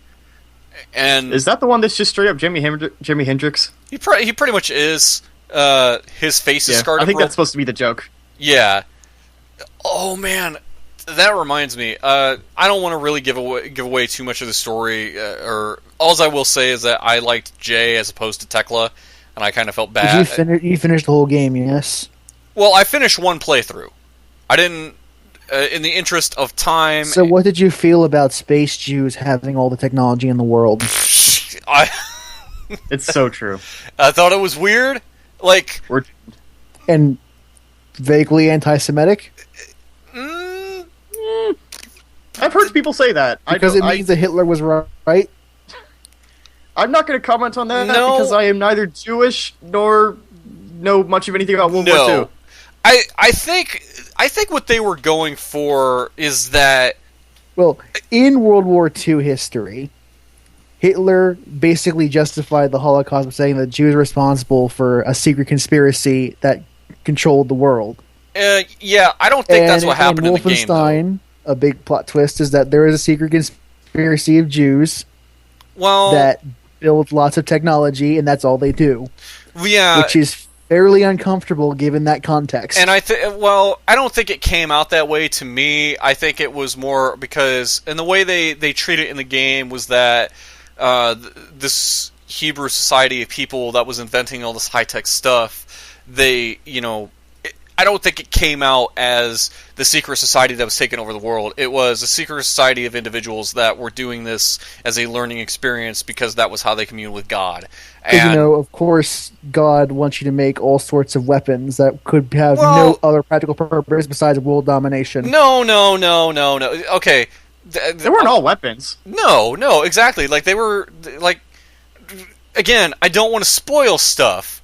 And is that the one that's just straight up Jimi Hendrix? He pretty much is. His face is scarred. I think that's supposed to be the joke. Yeah. Oh man, that reminds me. I don't want to really give away too much of the story. Or all I will say is that I liked Jay as opposed to Tekla, and I kind of felt bad. You finished the whole game, yes? Well, I finished one playthrough. I didn't. In the interest of time. So, what did you feel about space Jews having all the technology in the world? It's so true. I thought it was weird. Like, and vaguely anti-Semitic. I've heard people say that because it means that Hitler was right. I'm not going to comment on that because I am neither Jewish nor know much of anything about World War II. I think what they were going for is that, well, in World War II history, Hitler basically justified the Holocaust by saying that Jews were responsible for a secret conspiracy that controlled the world. Yeah, I don't think that's what happened in the game, though. Wolfenstein, a big plot twist is that there is a secret conspiracy of Jews that build lots of technology, and that's all they do. Yeah. Which is fairly uncomfortable given that context. And I don't think it came out that way to me. I think it was more because, and the way they treat it in the game was that this Hebrew society of people that was inventing all this high-tech stuff, I don't think it came out as the secret society that was taking over the world. It was a secret society of individuals that were doing this as a learning experience because that was how they communed with God. And, of course, God wants you to make all sorts of weapons that could have no other practical purpose besides world domination. No. Okay. They weren't all weapons. No, exactly. Like, they were, like, again, I don't want to spoil stuff,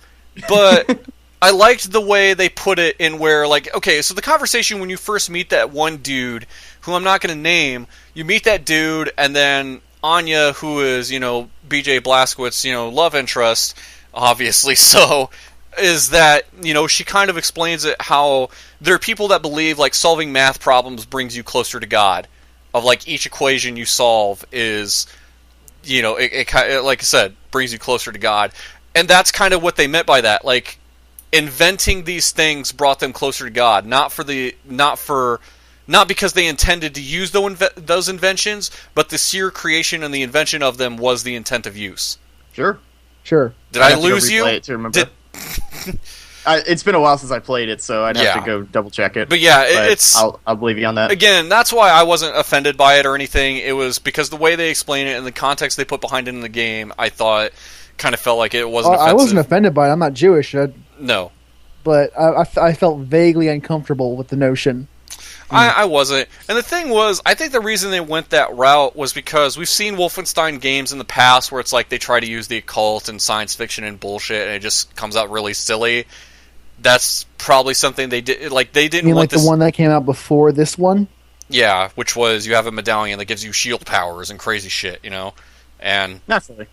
but I liked the way they put it in where, like, okay, so the conversation when you first meet that one dude, who I'm not going to name, you meet that dude, and then Anya, who is, B.J. Blazkowicz, love interest, obviously so, is that, she kind of explains it how there are people that believe, like, solving math problems brings you closer to God. Of, like, each equation you solve is, it like I said, brings you closer to God. And that's kind of what they meant by that. Like, inventing these things brought them closer to God, not for not because they intended to use those inventions, but the sheer creation and the invention of them was the intent of use. Sure. Did I lose you? It to remember. It's been a while since I played it, so I'd have to go double check it. But yeah, I'll believe you on that. Again, that's why I wasn't offended by it or anything. It was because the way they explain it and the context they put behind it in the game, I thought kind of felt like it wasn't offensive. I wasn't offended by it. I'm not Jewish. No. But I felt vaguely uncomfortable with the notion. I wasn't. And the thing was, I think the reason they went that route was because we've seen Wolfenstein games in the past where it's like they try to use the occult and science fiction and bullshit, and it just comes out really silly. That's probably something they did. Like, they didn't want the one that came out before this one? Yeah, which was you have a medallion that gives you shield powers and crazy shit, you know? And naturally,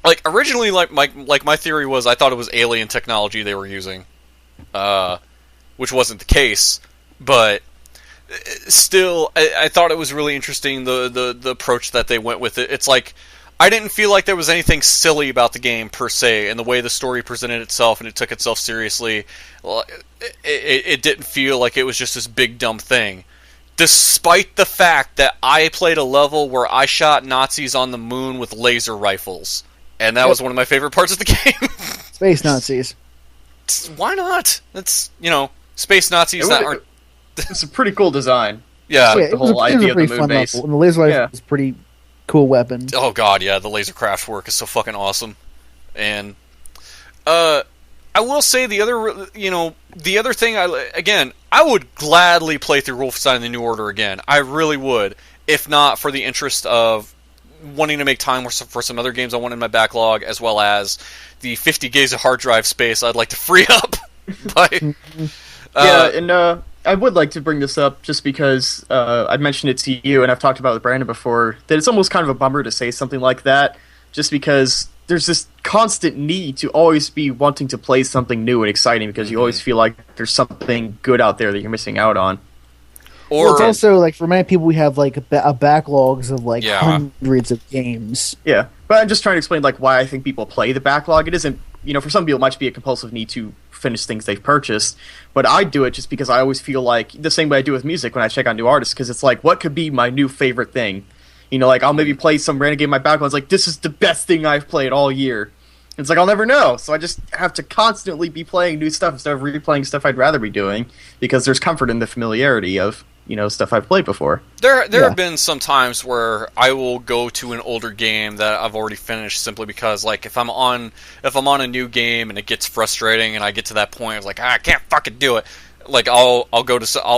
like, originally, my theory was I thought it was alien technology they were using, which wasn't the case, but still, I thought it was really interesting the approach that they went with it. It's like, I didn't feel like there was anything silly about the game per se, and the way the story presented itself and it took itself seriously, it didn't feel like it was just this big dumb thing. Despite the fact that I played a level where I shot Nazis on the moon with laser rifles, and that was one of my favorite parts of the game. Space Nazis. Why not? That's, space Nazis that aren't... It's a pretty cool design. Yeah. The whole idea of the moon base. Level. And the laser rifle is pretty cool weapon. Oh god, yeah, the laser craft work is so fucking awesome. And I will say the other thing, I would gladly play through Wolfenstein: The New Order again. I really would, if not for the interest of wanting to make time for some other games I want in my backlog, as well as the 50 gigs of hard drive space I'd like to free up. And I would like to bring this up just because I mentioned it to you, and I've talked about it with Brandon before, that it's almost kind of a bummer to say something like that, just because there's this constant need to always be wanting to play something new and exciting, because you always feel like there's something good out there that you're missing out on. Well, it's also, like, for many people, we have, like, a backlogs of, like, hundreds of games. Yeah, but I'm just trying to explain, like, why I think people play the backlog. It isn't, for some people it might be a compulsive need to finish things they've purchased, but I do it just because I always feel like, the same way I do with music when I check out new artists, because it's like, what could be my new favorite thing? Like, I'll maybe play some random game in my backlog, it's like, this is the best thing I've played all year. It's like, I'll never know, so I just have to constantly be playing new stuff instead of replaying stuff I'd rather be doing, because there's comfort in the familiarity of stuff I've played before. There have been some times where I will go to an older game that I've already finished simply because, like, if I'm on a new game and it gets frustrating and I get to that point of like, I can't fucking do it. Like, I'll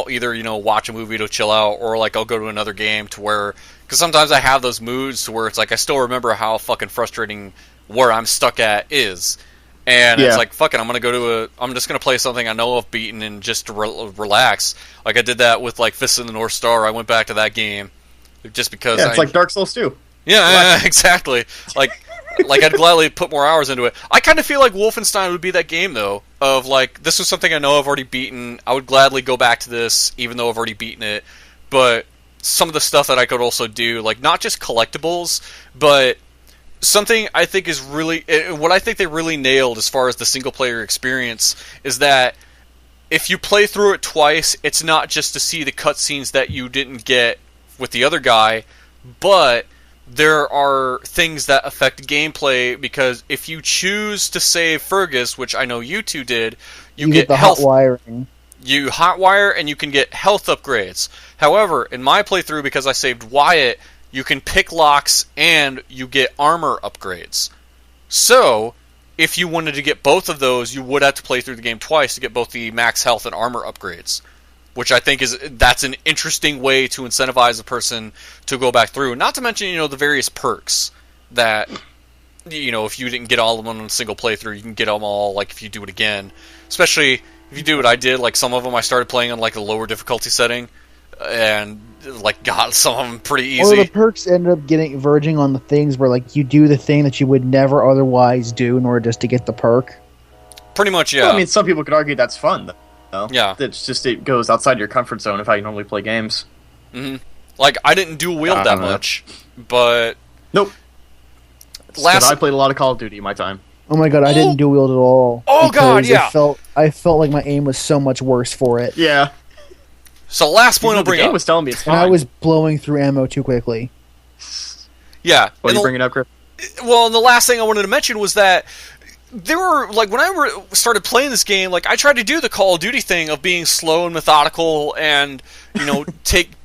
either watch a movie to chill out, or like I'll go to another game to where, because sometimes I have those moods to where it's like I still remember how fucking frustrating where I'm stuck at is. And it's like, fuck it, I'm just gonna play something I know I've beaten and just to relax. Like, I did that with, like, Fist of the North Star. I went back to that game just because it's like Dark Souls 2. Yeah, exactly. Like I'd gladly put more hours into it. I kind of feel like Wolfenstein would be that game, though, of, like, this was something I know I've already beaten. I would gladly go back to this, even though I've already beaten it. But some of the stuff that I could also do, like, not just collectibles, but something I think is really... What I think they really nailed as far as the single-player experience is that if you play through it twice, it's not just to see the cutscenes that you didn't get with the other guy, but there are things that affect gameplay, because if you choose to save Fergus, which I know you two did, you get the health hot wiring. You hotwire and you can get health upgrades. However, in my playthrough, because I saved Wyatt, you can pick locks and you get armor upgrades. So, if you wanted to get both of those, you would have to play through the game twice to get both the max health and armor upgrades. Which I think that's an interesting way to incentivize a person to go back through. Not to mention, the various perks that, if you didn't get all of them in a single playthrough, you can get them all, like, if you do it again. Especially if you do what I did, like, some of them I started playing on, like, a lower difficulty setting, and, like, got some of them pretty easy. Well, the perks end up verging on the things where, like, you do the thing that you would never otherwise do in order just to get the perk. Pretty much, yeah. Well, I mean, some people could argue that's fun, though. Yeah. It's just, it goes outside your comfort zone of how you normally play games. Mm-hmm. Like, I didn't dual wield that much, but... Nope. I played a lot of Call of Duty in my time. Oh my god, I didn't dual wield at all. Oh god, yeah! I felt like my aim was so much worse for it. Yeah. So last point I'll bring the game up was telling me it's fine. And I was blowing through ammo too quickly. Yeah. What are you bringing up, Chris? Well, and the last thing I wanted to mention was that there were, like, when I started playing this game, like, I tried to do the Call of Duty thing of being slow and methodical and, you know,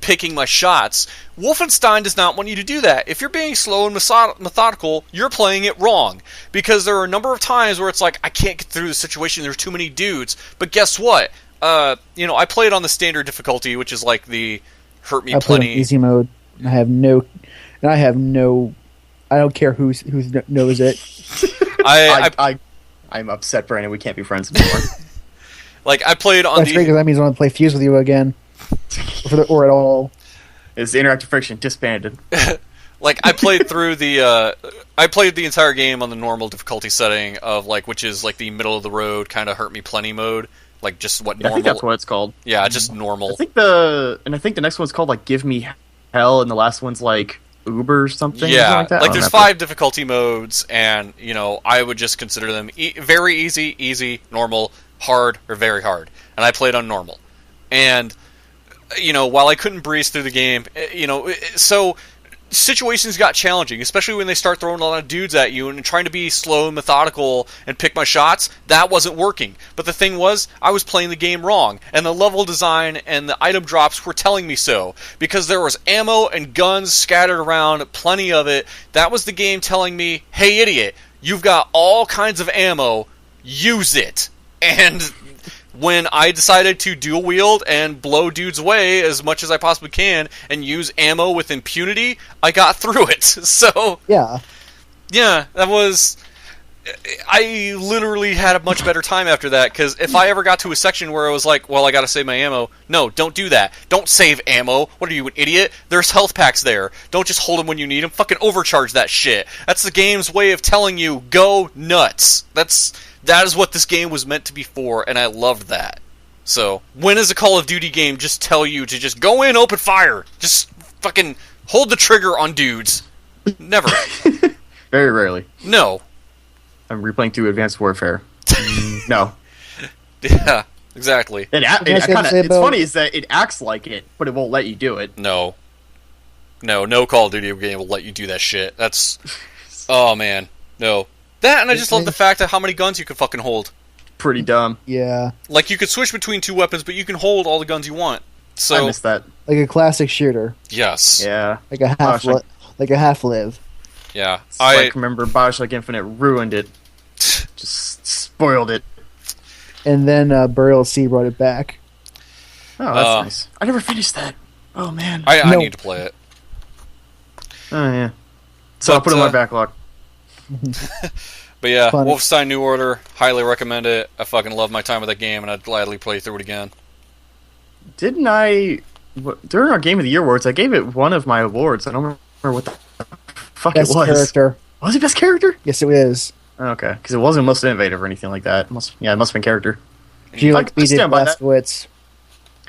picking my shots. Wolfenstein does not want you to do that. If you're being slow and methodical, you're playing it wrong. Because there are a number of times where it's like, I can't get through the situation, there's too many dudes. But guess what? You know, I played on the standard difficulty, which is like the hurt me I plenty. played on easy mode. I don't care who knows it. I'm upset, Brandon. We can't be friends anymore. Like, I played on That's great because that means I want to play Fuse with you again. or at all. Is the interactive friction disbanded? Like, I played through I played the entire game on the normal difficulty setting of, like, which is, like, the middle of the road kind of hurt me plenty mode. Like, just what normal... I think that's what it's called. Yeah, just normal. I think the next one's called, like, Give Me Hell, and the last one's, like, Uber or something. Yeah, like that. like, there's 5 difficulty modes, and, you know, I would just consider them very easy, normal, hard, or very hard. And I played on normal. And, you know, while I couldn't breeze through the game, you know, so... situations got challenging, especially when they start throwing a lot of dudes at you and trying to be slow and methodical and pick my shots. That wasn't working. But the thing was, I was playing the game wrong, and the level design and the item drops were telling me so. Because there was ammo and guns scattered around, plenty of it. That was the game telling me, hey idiot, you've got all kinds of ammo, use it. And when I decided to dual wield and blow dudes away as much as I possibly can and use ammo with impunity, I got through it. So yeah, that was... I literally had a much better time after that, because if I ever got to a section where I was like, well, I gotta save my ammo, no, don't do that. Don't save ammo. What are you, an idiot? There's health packs there. Don't just hold them when you need them. Fucking overcharge that shit. That's the game's way of telling you, go nuts. That is what this game was meant to be for, and I loved that. So, when does a Call of Duty game just tell you to just go in, open fire? Just fucking hold the trigger on dudes. Never. Very rarely. No. I'm replaying through Advanced Warfare. No. Yeah, exactly. It's funny is that it acts like it, but it won't let you do it. No, Call of Duty game will let you do that shit. That's... Oh, man. No. That, and I just love the fact of how many guns you can fucking hold. Pretty dumb. Yeah. Like, you could switch between 2 weapons, but you can hold all the guns you want. So, I missed that. Like a classic shooter. Yes. Yeah. Like a half-live. Yeah. I remember Bioshock Infinite ruined it. Just spoiled it. And then Burial at Sea brought it back. Oh, that's nice. I never finished that. Oh, man. I need to play it. Oh, yeah. So I'll put it in my backlog. But yeah, Funny. Wolfenstein New Order, highly recommend it. I fucking love my time with that game, and I'd gladly play through it again. Didn't I... During our Game of the Year awards, I gave it one of my awards. I don't remember what the fuck Best it was. character. Was it Best Character? Yes, it is. Okay, because it wasn't Most Innovative or anything like that. It must have been Character. Do you like BJ Blazkowicz?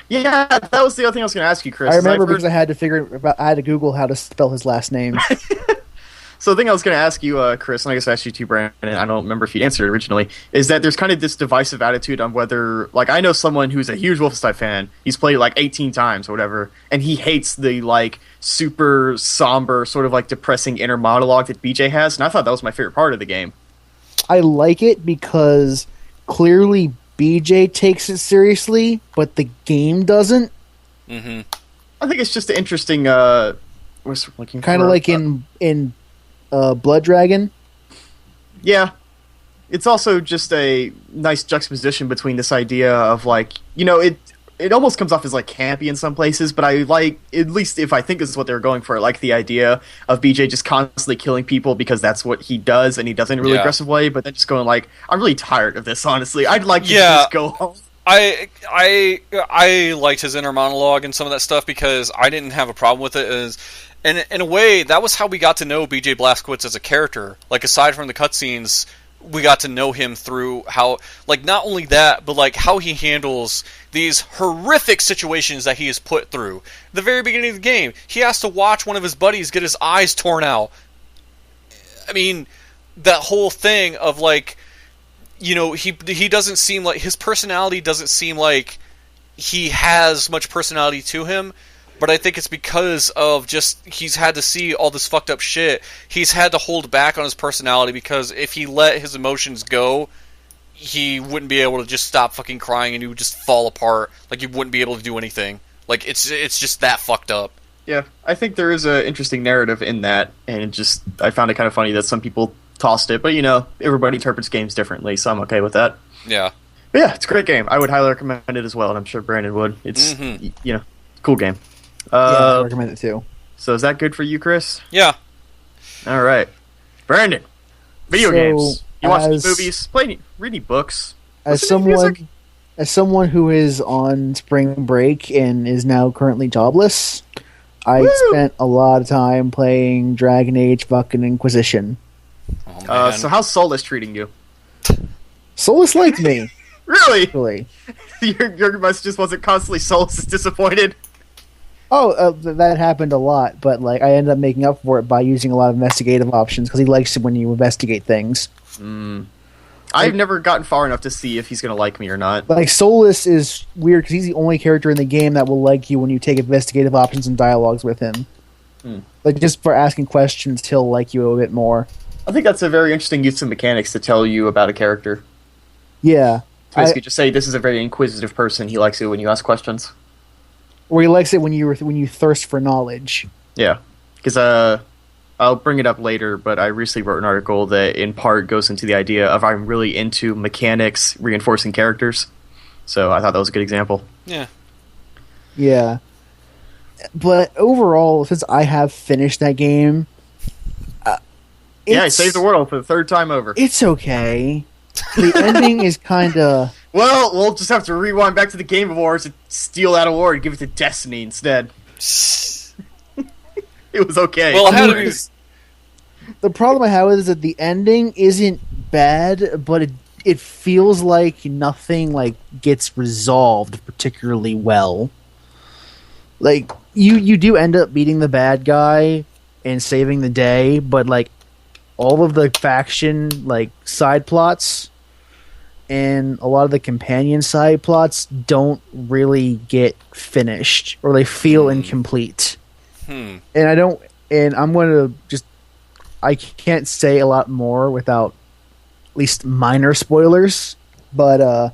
Yeah, that was the other thing I was going to ask you, Chris. I remember because I had to Google how to spell his last name. So the thing I was going to ask you, Chris, and I guess I asked you too, Brandon, I don't remember if you answered it originally, is that there's kind of this divisive attitude on whether, like, I know someone who's a huge Wolfenstein fan, he's played like 18 times or whatever, and he hates the, like, super somber, sort of, like, depressing inner monologue that BJ has, and I thought that was my favorite part of the game. I like it because clearly BJ takes it seriously, but the game doesn't. Mm-hmm. I think it's just an interesting, kind of like in Blood Dragon. Yeah. It's also just a nice juxtaposition between this idea of, like, you know, it almost comes off as, like, campy in some places, but I like, at least if I think this is what they're going for, I like the idea of BJ just constantly killing people because that's what he does, and he does it in a really aggressive way, but then just going, like, I'm really tired of this, honestly. I'd like to just go home. I liked his inner monologue and some of that stuff because I didn't have a problem with it. And in a way, that was how we got to know BJ Blazkowicz as a character. Like, aside from the cutscenes, we got to know him through how, like, not only that, but, like, how he handles these horrific situations that he is put through. The very beginning of the game, he has to watch one of his buddies get his eyes torn out. I mean, that whole thing of, like, you know, he doesn't seem like, his personality doesn't seem like he has much personality to him, but I think it's because of just he's had to see all this fucked up shit. He's had to hold back on his personality because if he let his emotions go, he wouldn't be able to just stop fucking crying and he would just fall apart. Like, he wouldn't be able to do anything. Like, it's just that fucked up. Yeah, I think there is an interesting narrative in that, and I found it kind of funny that some people tossed it, but everybody interprets games differently, so I'm okay with that. Yeah. But yeah, it's a great game. I would highly recommend it as well, and I'm sure Brandon would. It's, cool game. I recommend it too. So is that good for you, Chris? Yeah. All right. Brandon, video games. You watch any movies, read any books? As someone who is on spring break and is now currently jobless, I spent a lot of time playing Dragon Age fucking Inquisition. Oh, so how's Solus treating you? Solus liked me. Really? Your message just wasn't constantly Solus is disappointed? Oh, that happened a lot, but I ended up making up for it by using a lot of investigative options because he likes it when you investigate things. I've never gotten far enough to see if he's going to like me or not. Solus is weird because he's the only character in the game that will like you when you take investigative options and dialogues with him. Just for asking questions, he'll like you a bit more. I think that's a very interesting use of mechanics to tell you about a character. Yeah. To basically just say, this is a very inquisitive person, he likes it when you ask questions. Or he likes it when you thirst for knowledge. Yeah. Because I'll bring it up later, but I recently wrote an article that in part goes into the idea of I'm really into mechanics reinforcing characters. So I thought that was a good example. Yeah. Yeah. But overall, since I have finished that game... I saved the world for the third time over. It's okay. The ending is kind of... Well, we'll just have to rewind back to the Game Awards and steal that award and give it to Destiny instead. It was okay. Well, the problem I have with it is that the ending isn't bad, but it feels like nothing gets resolved particularly well. You do end up beating the bad guy and saving the day, but all of the faction side plots and a lot of the companion side plots don't really get finished, or they feel incomplete. And I can't say a lot more without at least minor spoilers, but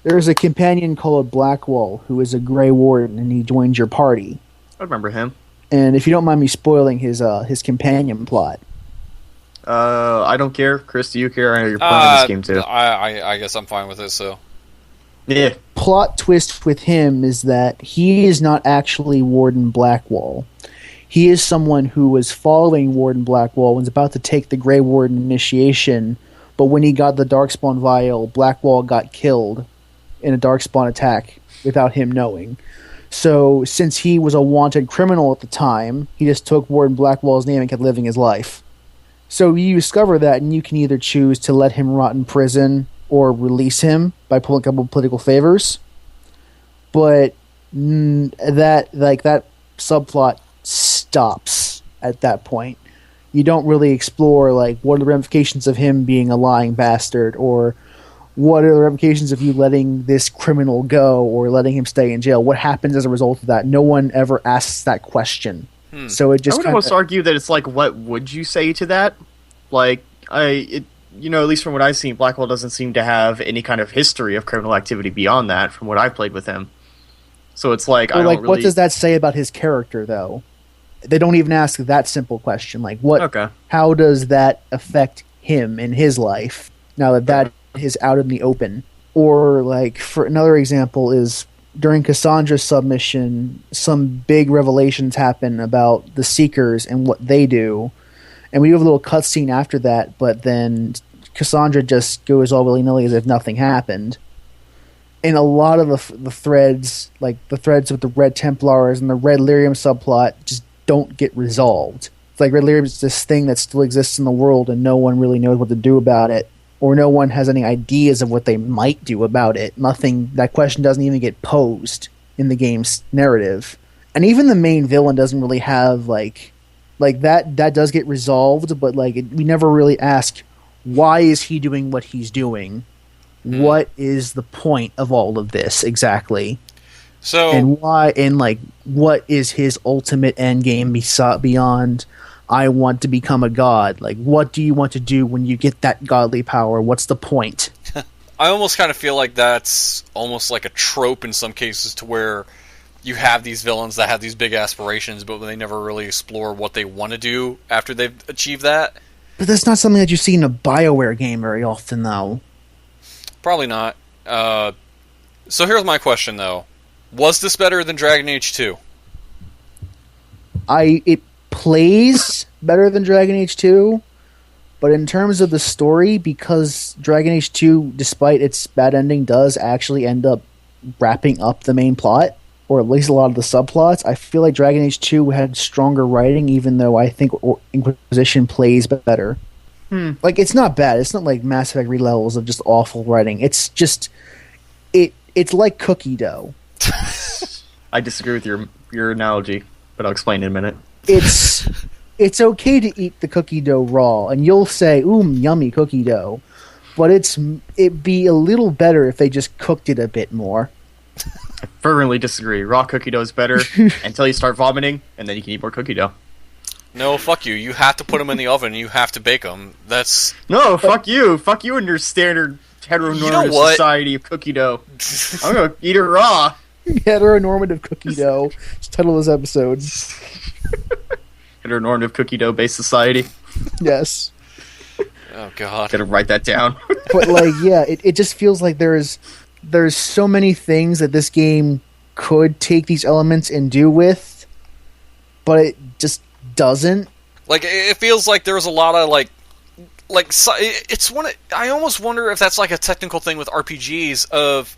there's a companion called Blackwall who is a Grey Warden, and he joins your party. I remember him. And if you don't mind me spoiling his companion plot. I don't care. Chris, do you care? I know you're playing this game too. I guess I'm fine with it, so... Yeah. Plot twist with him is that he is not actually Warden Blackwall. He is someone who was following Warden Blackwall and was about to take the Grey Warden initiation, but when he got the Darkspawn vial, Blackwall got killed in a Darkspawn attack without him knowing. So, since he was a wanted criminal at the time, he just took Warden Blackwall's name and kept living his life. So you discover that, and you can either choose to let him rot in prison or release him by pulling a couple of political favors. But that subplot stops at that point. You don't really explore what are the ramifications of him being a lying bastard, or what are the ramifications of you letting this criminal go or letting him stay in jail. What happens as a result of that? No one ever asks that question. So it just I would almost argue that it's what would you say to that? At least from what I've seen, Blackwell doesn't seem to have any kind of history of criminal activity beyond that from what I've played with him. So it's I don't really... What does that say about his character, though? They don't even ask that simple question. How does that affect him in his life now that is out in the open? Or, for another example is... During Cassandra's submission, some big revelations happen about the Seekers and what they do. And we have a little cutscene after that, but then Cassandra just goes all willy-nilly as if nothing happened. And a lot of the threads, the threads with the Red Templars and the Red Lyrium subplot, just don't get resolved. It's Red Lyrium is this thing that still exists in the world and no one really knows what to do about it. Or no one has any ideas of what they might do about it. That question doesn't even get posed in the game's narrative. And even the main villain doesn't really have, that does get resolved, but, we never really ask, why is he doing what he's doing? What is the point of all of this, exactly? and why, and like what is his ultimate end game beyond I want to become a god? Like, what do you want to do when you get that godly power? What's the point? I almost kind of feel like that's almost like a trope in some cases, to where you have these villains that have these big aspirations, but they never really explore what they want to do after they've achieved that. But that's not something that you see in a BioWare game very often, though. Probably not. So here's my question, though. Was this better than Dragon Age 2? It plays better than Dragon Age 2, but in terms of the story, because Dragon Age 2, despite its bad ending, does actually end up wrapping up the main plot, or at least a lot of the subplots, I feel like Dragon Age 2 had stronger writing, even though I think Inquisition plays better. Like, it's not bad. It's not like Mass Effect re-levels of just awful writing. It's just... It's like cookie dough. I disagree with your analogy, but I'll explain in a minute. It's okay to eat the cookie dough raw, and you'll say, yummy cookie dough. But it'd be a little better if they just cooked it a bit more. I fervently disagree. Raw cookie dough is better until you start vomiting, and then you can eat more cookie dough. No, fuck you. You have to put them in the oven. You have to bake them. No, fuck you. Fuck you and your standard heteronormative society of cookie dough. I'm gonna eat it raw. Heteronormative cookie dough. It's the title of this episode. Heteronormative cookie dough based society. Yes. Oh god. Gotta write that down. But like, yeah, it just feels like there's so many things that this game could take these elements and do with, but it just doesn't. Like, it feels like there's a lot of it's one. I almost wonder if that's like a technical thing with RPGs. Of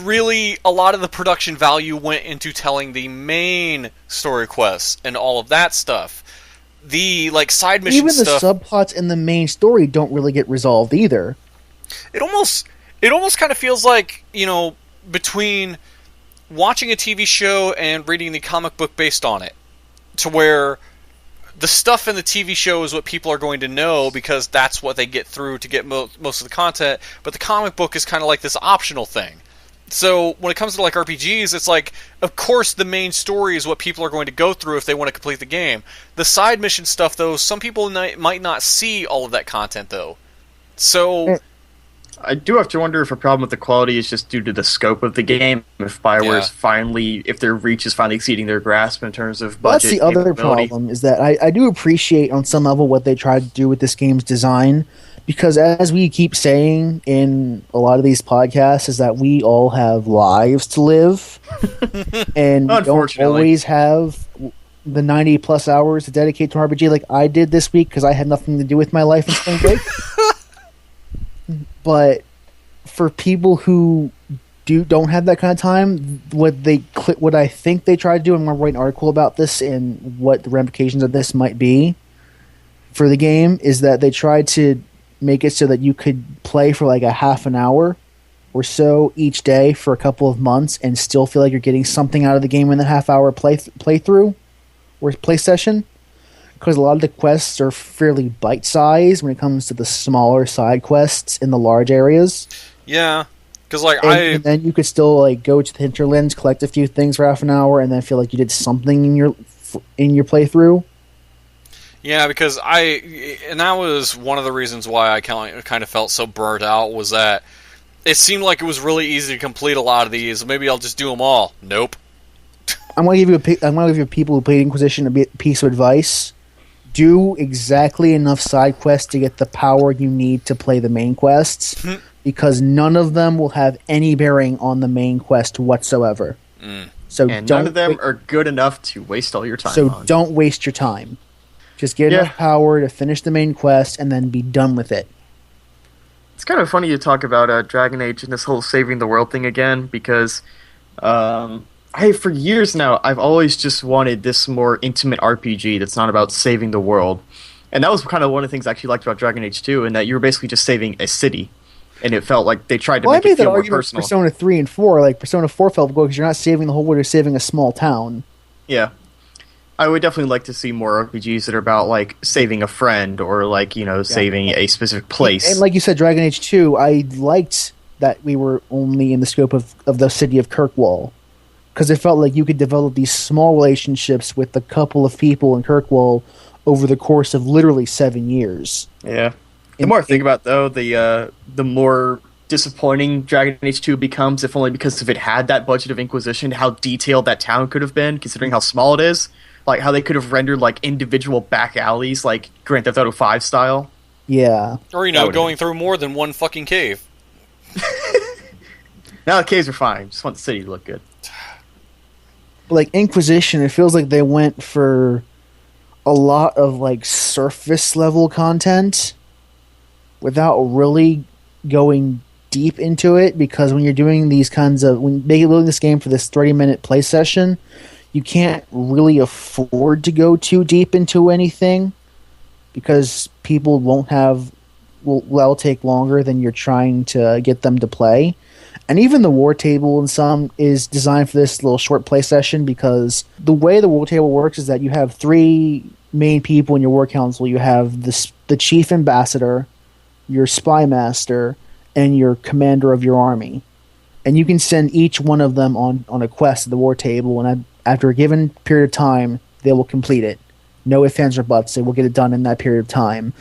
really, a lot of the production value went into telling the main story quests and all of that stuff. The side mission stuff, even the subplots in the main story don't really get resolved either. It almost kind of feels like, between watching a TV show and reading the comic book based on it, to where the stuff in the TV show is what people are going to know because that's what they get through to get most of the content, but the comic book is kind of like this optional thing. So when it comes to RPGs, it's like, of course the main story is what people are going to go through if they want to complete the game. The side mission stuff, though, some people might not see all of that content, though. So I do have to wonder if a problem with the quality is just due to the scope of the game. If BioWare's if their reach is finally exceeding their grasp in terms of budget. That's the other problem, is that I do appreciate on some level what they tried to do with this game's design, because as we keep saying in a lot of these podcasts, is that we all have lives to live, and we don't always have the 90 plus hours to dedicate to RPG like I did this week, because I had nothing to do with my life in spring break. But for people who don't have that kind of time, what I think they tried to do, I'm going to write an article about this and what the ramifications of this might be for the game, is that they tried to make it so that you could play for a half an hour or so each day for a couple of months and still feel like you're getting something out of the game in the half-hour playthrough or play session. Because a lot of the quests are fairly bite-sized when it comes to the smaller side quests in the large areas. Yeah, because and then you could still go to the hinterlands, collect a few things for half an hour, and then feel like you did something in your playthrough. Yeah, because that was one of the reasons why I kind of felt so burnt out, was that it seemed like it was really easy to complete a lot of these. Maybe I'll just do them all. Nope. I'm going to give you people who played Inquisition a piece of advice. Do exactly enough side quests to get the power you need to play the main quests, because none of them will have any bearing on the main quest whatsoever. So none of them are good enough to waste all your time on. Don't waste your time. Just get enough power to finish the main quest and then be done with it. It's kind of funny you talk about Dragon Age and this whole saving the world thing again, because for years now, I've always just wanted this more intimate RPG that's not about saving the world. And that was kind of one of the things I actually liked about Dragon Age 2, in that you were basically just saving a city. And it felt like they tried to make it feel more personal. Persona 3 and 4, Persona 4 felt good because you're not saving the whole world, you're saving a small town. Yeah. I would definitely like to see more RPGs that are about, saving a friend or, saving a specific place. And like you said, Dragon Age 2, I liked that we were only in the scope of the city of Kirkwall. because it felt like you could develop these small relationships with a couple of people in Kirkwall over the course of literally 7 years. Yeah. The more I think about it, though, the more disappointing Dragon Age 2 becomes, if only because if it had that budget of Inquisition, how detailed that town could have been, considering how small it is. Like, how they could have rendered, like, individual back alleys, like Grand Theft Auto 5 style. Yeah. Or, going through more than one fucking cave. Now the caves are fine. Just want the city to look good. Like, Inquisition, it feels like they went for a lot of, like, surface-level content without really going deep into it, because when you're doing these kinds of... when you're building this game for this 30-minute play session, you can't really afford to go too deep into anything, because people won't have... will take longer than you're trying to get them to play. And even the war table in some is designed for this little short play session, because the way the war table works is that you have 3 main people in your war council. You have the chief ambassador, your spy master, and your commander of your army. And you can send each one of them on a quest at the war table, and after a given period of time, they will complete it. No ifs, ands, or buts. They will get it done in that period of time.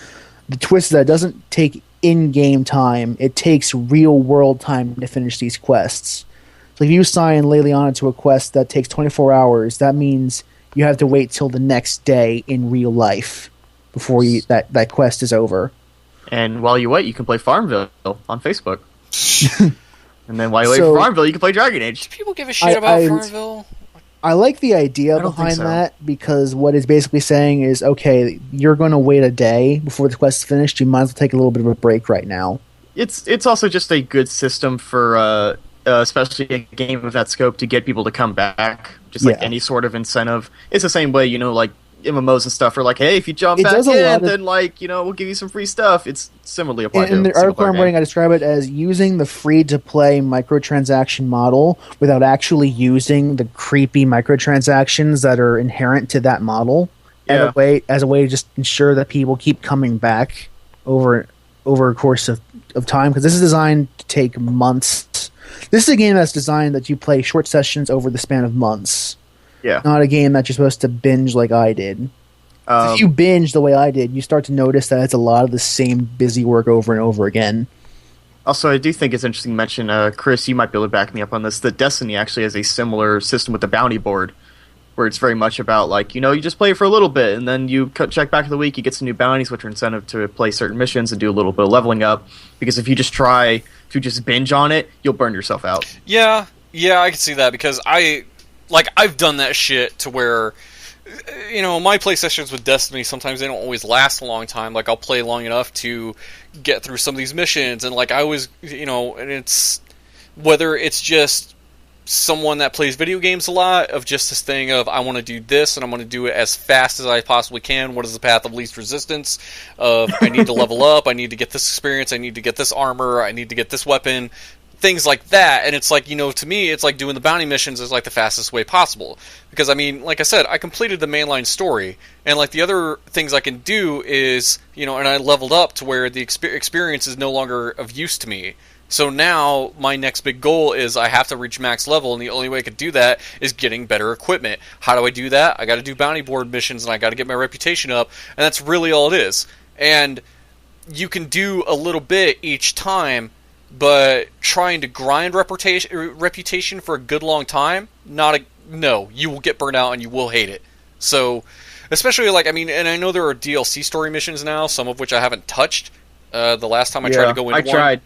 The twist is that it doesn't take in-game time. It takes real-world time to finish these quests. So if you assign Leliana to a quest that takes 24 hours, that means you have to wait till the next day in real life before that quest is over. And while you wait, you can play Farmville on Facebook. And then while you wait for Farmville, you can play Dragon Age. Do people give a shit about Farmville? I like the idea behind that, because what it's basically saying is, okay, you're going to wait a day before the quest is finished. You might as well take a little bit of a break right now. It's also just a good system for, especially a game of that scope, to get people to come back. Just like any sort of incentive. It's the same way, like MMOs and stuff are like, hey, if you jump back in, then we'll give you some free stuff. It's similarly applied to in the article I'm writing, I describe it as using the free-to-play microtransaction model without actually using the creepy microtransactions that are inherent to that model as a way to just ensure that people keep coming back over a course of time, because this is designed to take months. This is a game that's designed that you play short sessions over the span of months. Yeah. Not a game that you're supposed to binge like I did. If you binge the way I did, you start to notice that it's a lot of the same busy work over and over again. Also, I do think it's interesting to mention, Chris, you might be able to back me up on this, that Destiny actually has a similar system with the bounty board, where it's very much about, you just play for a little bit, and then you check back of the week, you get some new bounties, which are incentive to play certain missions and do a little bit of leveling up, because if you just binge on it, you'll burn yourself out. Yeah, I can see that, because I've done that shit to where, my play sessions with Destiny, sometimes they don't always last a long time. I'll play long enough to get through some of these missions, and I always, and it's, whether it's just someone that plays video games a lot, of just this thing of, I want to do this, and I want to do it as fast as I possibly can. What is the path of least resistance? Of, I need to level up, I need to get this experience, I need to get this armor, I need to get this weapon. Things like that, and it's to me, it's like doing the bounty missions is the fastest way possible. Because, like I said, I completed the mainline story, and the other things I can do is, and I leveled up to where the experience is no longer of use to me. So now, my next big goal is I have to reach max level, and the only way I could do that is getting better equipment. How do I do that? I gotta do bounty board missions, and I gotta get my reputation up, and that's really all it is. And you can do a little bit each time, but trying to grind reputation for a good long time, no, you will get burnt out and you will hate it. So, especially and I know there are DLC story missions now, some of which I haven't touched. The last time I tried to go into one, I tried,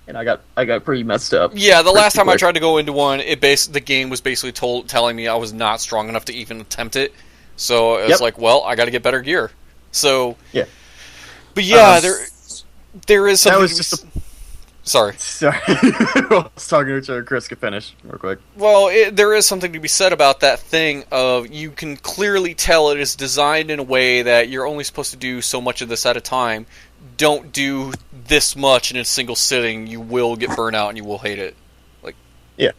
and I got pretty messed up. Yeah, the last time I tried to go into one, the game was basically telling me I was not strong enough to even attempt it. So it was I got to get better gear. So yeah, but yeah, there is something. That was just Sorry. I was talking to Chris could finish real quick. Well, there is something to be said about that thing of, you can clearly tell it is designed in a way that you're only supposed to do so much of this at a time. Don't do this much in a single sitting. You will get burnt out and you will hate it. Yeah.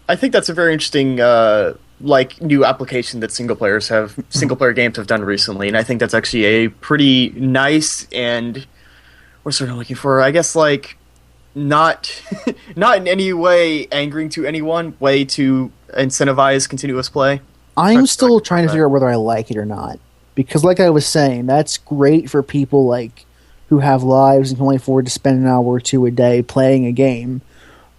I think that's a very interesting new application that single player games have done recently, and I think that's actually a pretty nice and what's sort of looking for, I guess, not in any way angering to anyone way to incentivize continuous play. I'm still trying to figure out whether I like it or not. Because like I was saying, that's great for people like who have lives and can only afford to spend an hour or two a day playing a game.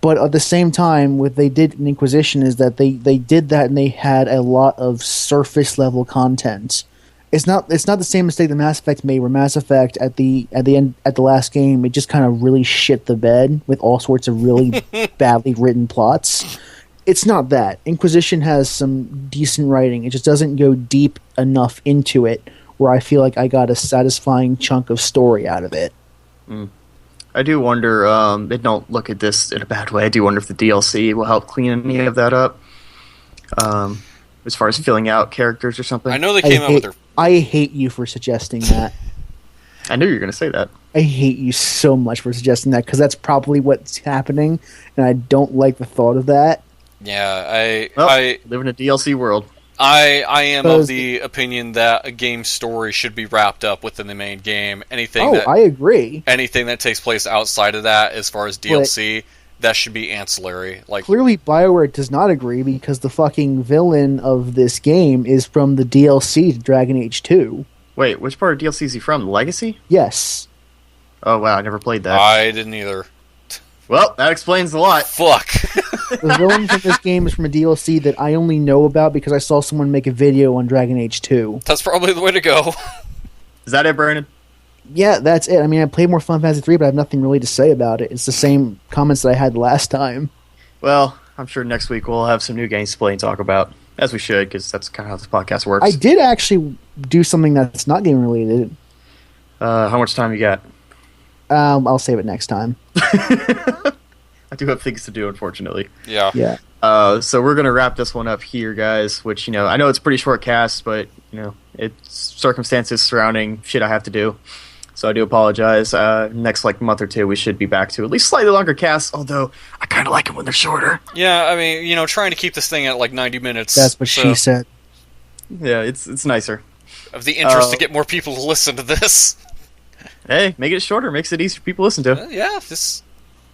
But at the same time, what they did in Inquisition is that they did that and they had a lot of surface level content. It's not the same mistake that Mass Effect made, where Mass Effect at the end at the last game, it just kind of really shit the bed with all sorts of really badly written plots. It's not that. Inquisition has some decent writing. It just doesn't go deep enough into it where I feel like I got a satisfying chunk of story out of it. I do wonder, don't look at this in a bad way, I do wonder if the DLC will help clean any of that up. As far as filling out characters or something. I know they came out with their... I hate you for suggesting that. I knew you were going to say that. I hate you so much for suggesting that, because that's probably what's happening, and I don't like the thought of that. Yeah, I live in a DLC world. I am of the opinion that a game's story should be wrapped up within the main game. I agree. Anything that takes place outside of that, as far as DLC, that should be ancillary. Like, clearly, BioWare does not agree, because the fucking villain of this game is from the DLC to Dragon Age 2. Wait, which part of DLC is he from? Legacy? Yes. Oh wow, I never played that. I didn't either. Well, that explains a lot. Fuck. The villain from this game is from a DLC that I only know about because I saw someone make a video on Dragon Age 2. That's probably the way to go. Is that it, Brandon? Yeah, that's it. I mean, I played more Final Fantasy 3, but I have nothing really to say about it. It's the same comments that I had last time. Well, I'm sure next week we'll have some new games to play and talk about, as we should, because that's kind of how this podcast works. I did actually do something that's not game related. How much time you got? I'll save it next time. I do have things to do, unfortunately. Yeah. So we're going to wrap this one up here, guys, which, I know it's a pretty short cast, but, it's circumstances surrounding shit I have to do. So I do apologize. Next, month or two, we should be back to at least slightly longer casts, although I kind of like them when they're shorter. Yeah, I mean, trying to keep this thing at 90 minutes. That's what she said. Yeah, it's nicer. Of the interest to get more people to listen to this. Hey, make it shorter. Makes it easier for people to listen to. Yeah, this...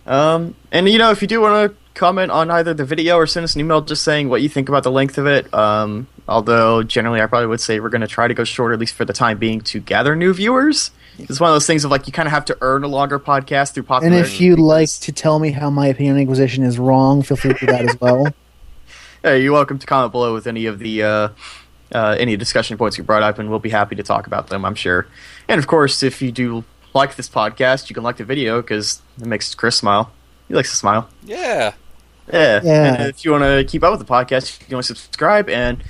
And, if you do want to comment on either the video or send us an email just saying what you think about the length of it, although generally I probably would say we're going to try to go shorter, at least for the time being, to gather new viewers. It's one of those things of, you kind of have to earn a longer podcast through popularity. And if you'd like to tell me how my opinion on Inquisition is wrong, feel free to do that as well. Hey, you're welcome to comment below with any of the... any discussion points you brought up, and we'll be happy to talk about them, I'm sure. And, of course, if you do like this podcast, you can like the video, because it makes Chris smile. He likes to smile. Yeah. And if you want to keep up with the podcast, you can always subscribe, and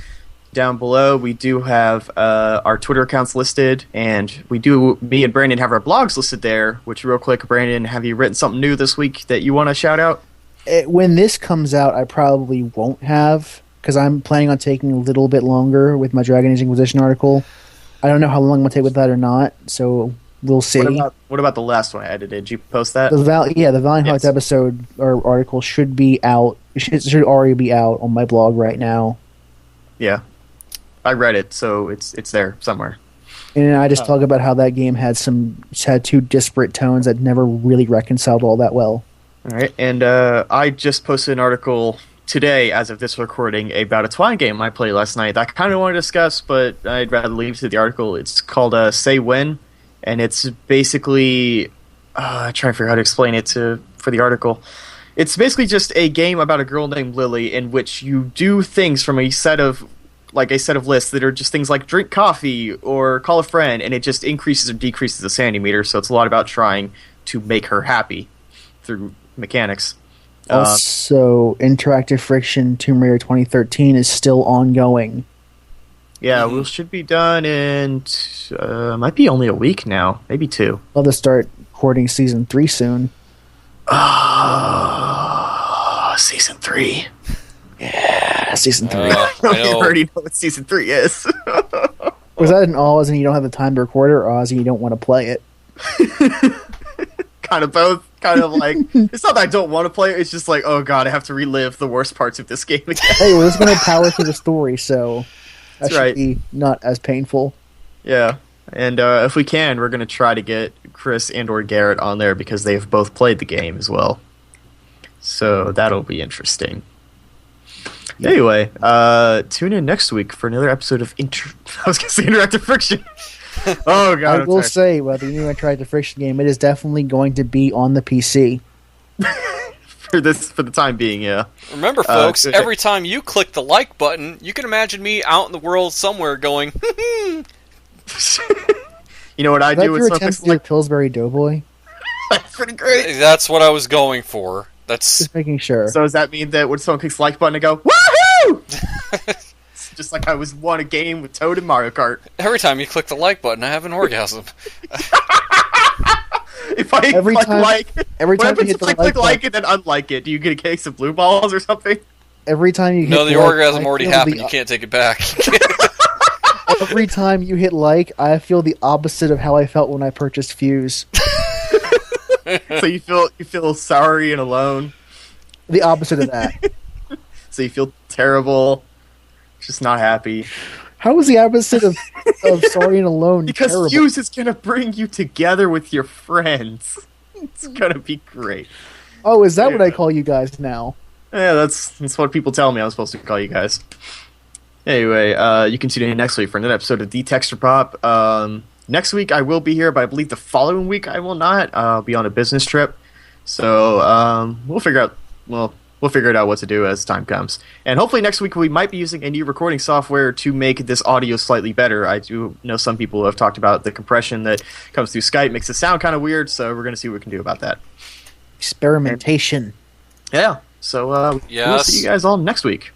down below we do have our Twitter accounts listed, and me and Brandon have our blogs listed there, which, real quick, Brandon, have you written something new this week that you want to shout out? When this comes out, I probably won't have, because I'm planning on taking a little bit longer with my Dragon Age Inquisition article. I don't know how long I'm going to take with that or not, so we'll see. What about the last one I edited? Did you post that? The Valiant Hearts episode or article should be out. It should already be out on my blog right now. Yeah. I read it, so it's there somewhere. And I just talk about how that game had two disparate tones that never really reconciled all that well. All right, and I just posted an article today, as of this recording, about a Twine game I played last night that I kind of want to discuss, but I'd rather leave to the article. It's called Say When, and it's basically... trying to figure out how to explain it for the article. It's basically just a game about a girl named Lily in which you do things from a set of lists that are just things like drink coffee or call a friend, and it just increases or decreases the sanity meter, so it's a lot about trying to make her happy through mechanics. Also, Interactive Friction Tomb Raider 2013 is still ongoing. Yeah, we should be done in... might be only a week now. Maybe 2. I'll have to start recording Season 3 soon. Season 3. Yeah, Season 3. I know. You already know what Season 3 is. Was that an Oz and you don't have the time to record it, or Oz and you don't want to play it? Kind of both. Kind of like... It's not that I don't want to play it, it's just like, oh god, I have to relive the worst parts of this game again. Hey, we're just going to power through the story, so... That should right. be not as painful. Yeah, and if we can, we're going to try to get Chris and or Garrett on there because they've both played the game as well. So that'll be interesting. Anyway, tune in next week for another episode of I was going to say Interactive Friction. Oh god! I will say, well, the new Interactive Friction game, it is definitely going to be on the PC for the time being. Yeah. Remember, folks, every time you click the like button, you can imagine me out in the world somewhere going. You know what I do with something like Pillsbury Doughboy? That's pretty great. That's what I was going for. That's just making sure. So does that mean that when someone clicks the like button, I go woohoo? It's just like I won a game with Toad and Mario Kart. Every time you click the like button, I have an orgasm. If I every click time, like, every time you hit the click like and then unlike it, do you get a case of blue balls or something? Every time you hit the orgasm already happened. You can't take it back. Every time you hit like, I feel the opposite of how I felt when I purchased Fuse. So you feel sorry and alone. The opposite of that. So you feel terrible, just not happy. How is the opposite of sorry and alone? Because terrible? Fuse is gonna bring you together with your friends. It's gonna be great. Oh, is that what I call you guys now? Yeah, that's what people tell me I'm supposed to call you guys. Anyway, you can tune in next week for another episode of The Texture Pop. Next week I will be here, but I believe the following week I will not. I'll be on a business trip, so we'll figure it out what to do as time comes. And hopefully next week we might be using a new recording software to make this audio slightly better. I do know some people have talked about the compression that comes through Skype makes it sound kind of weird, so we're going to see what we can do about that. Experimentation. Yeah. So we'll see you guys all next week.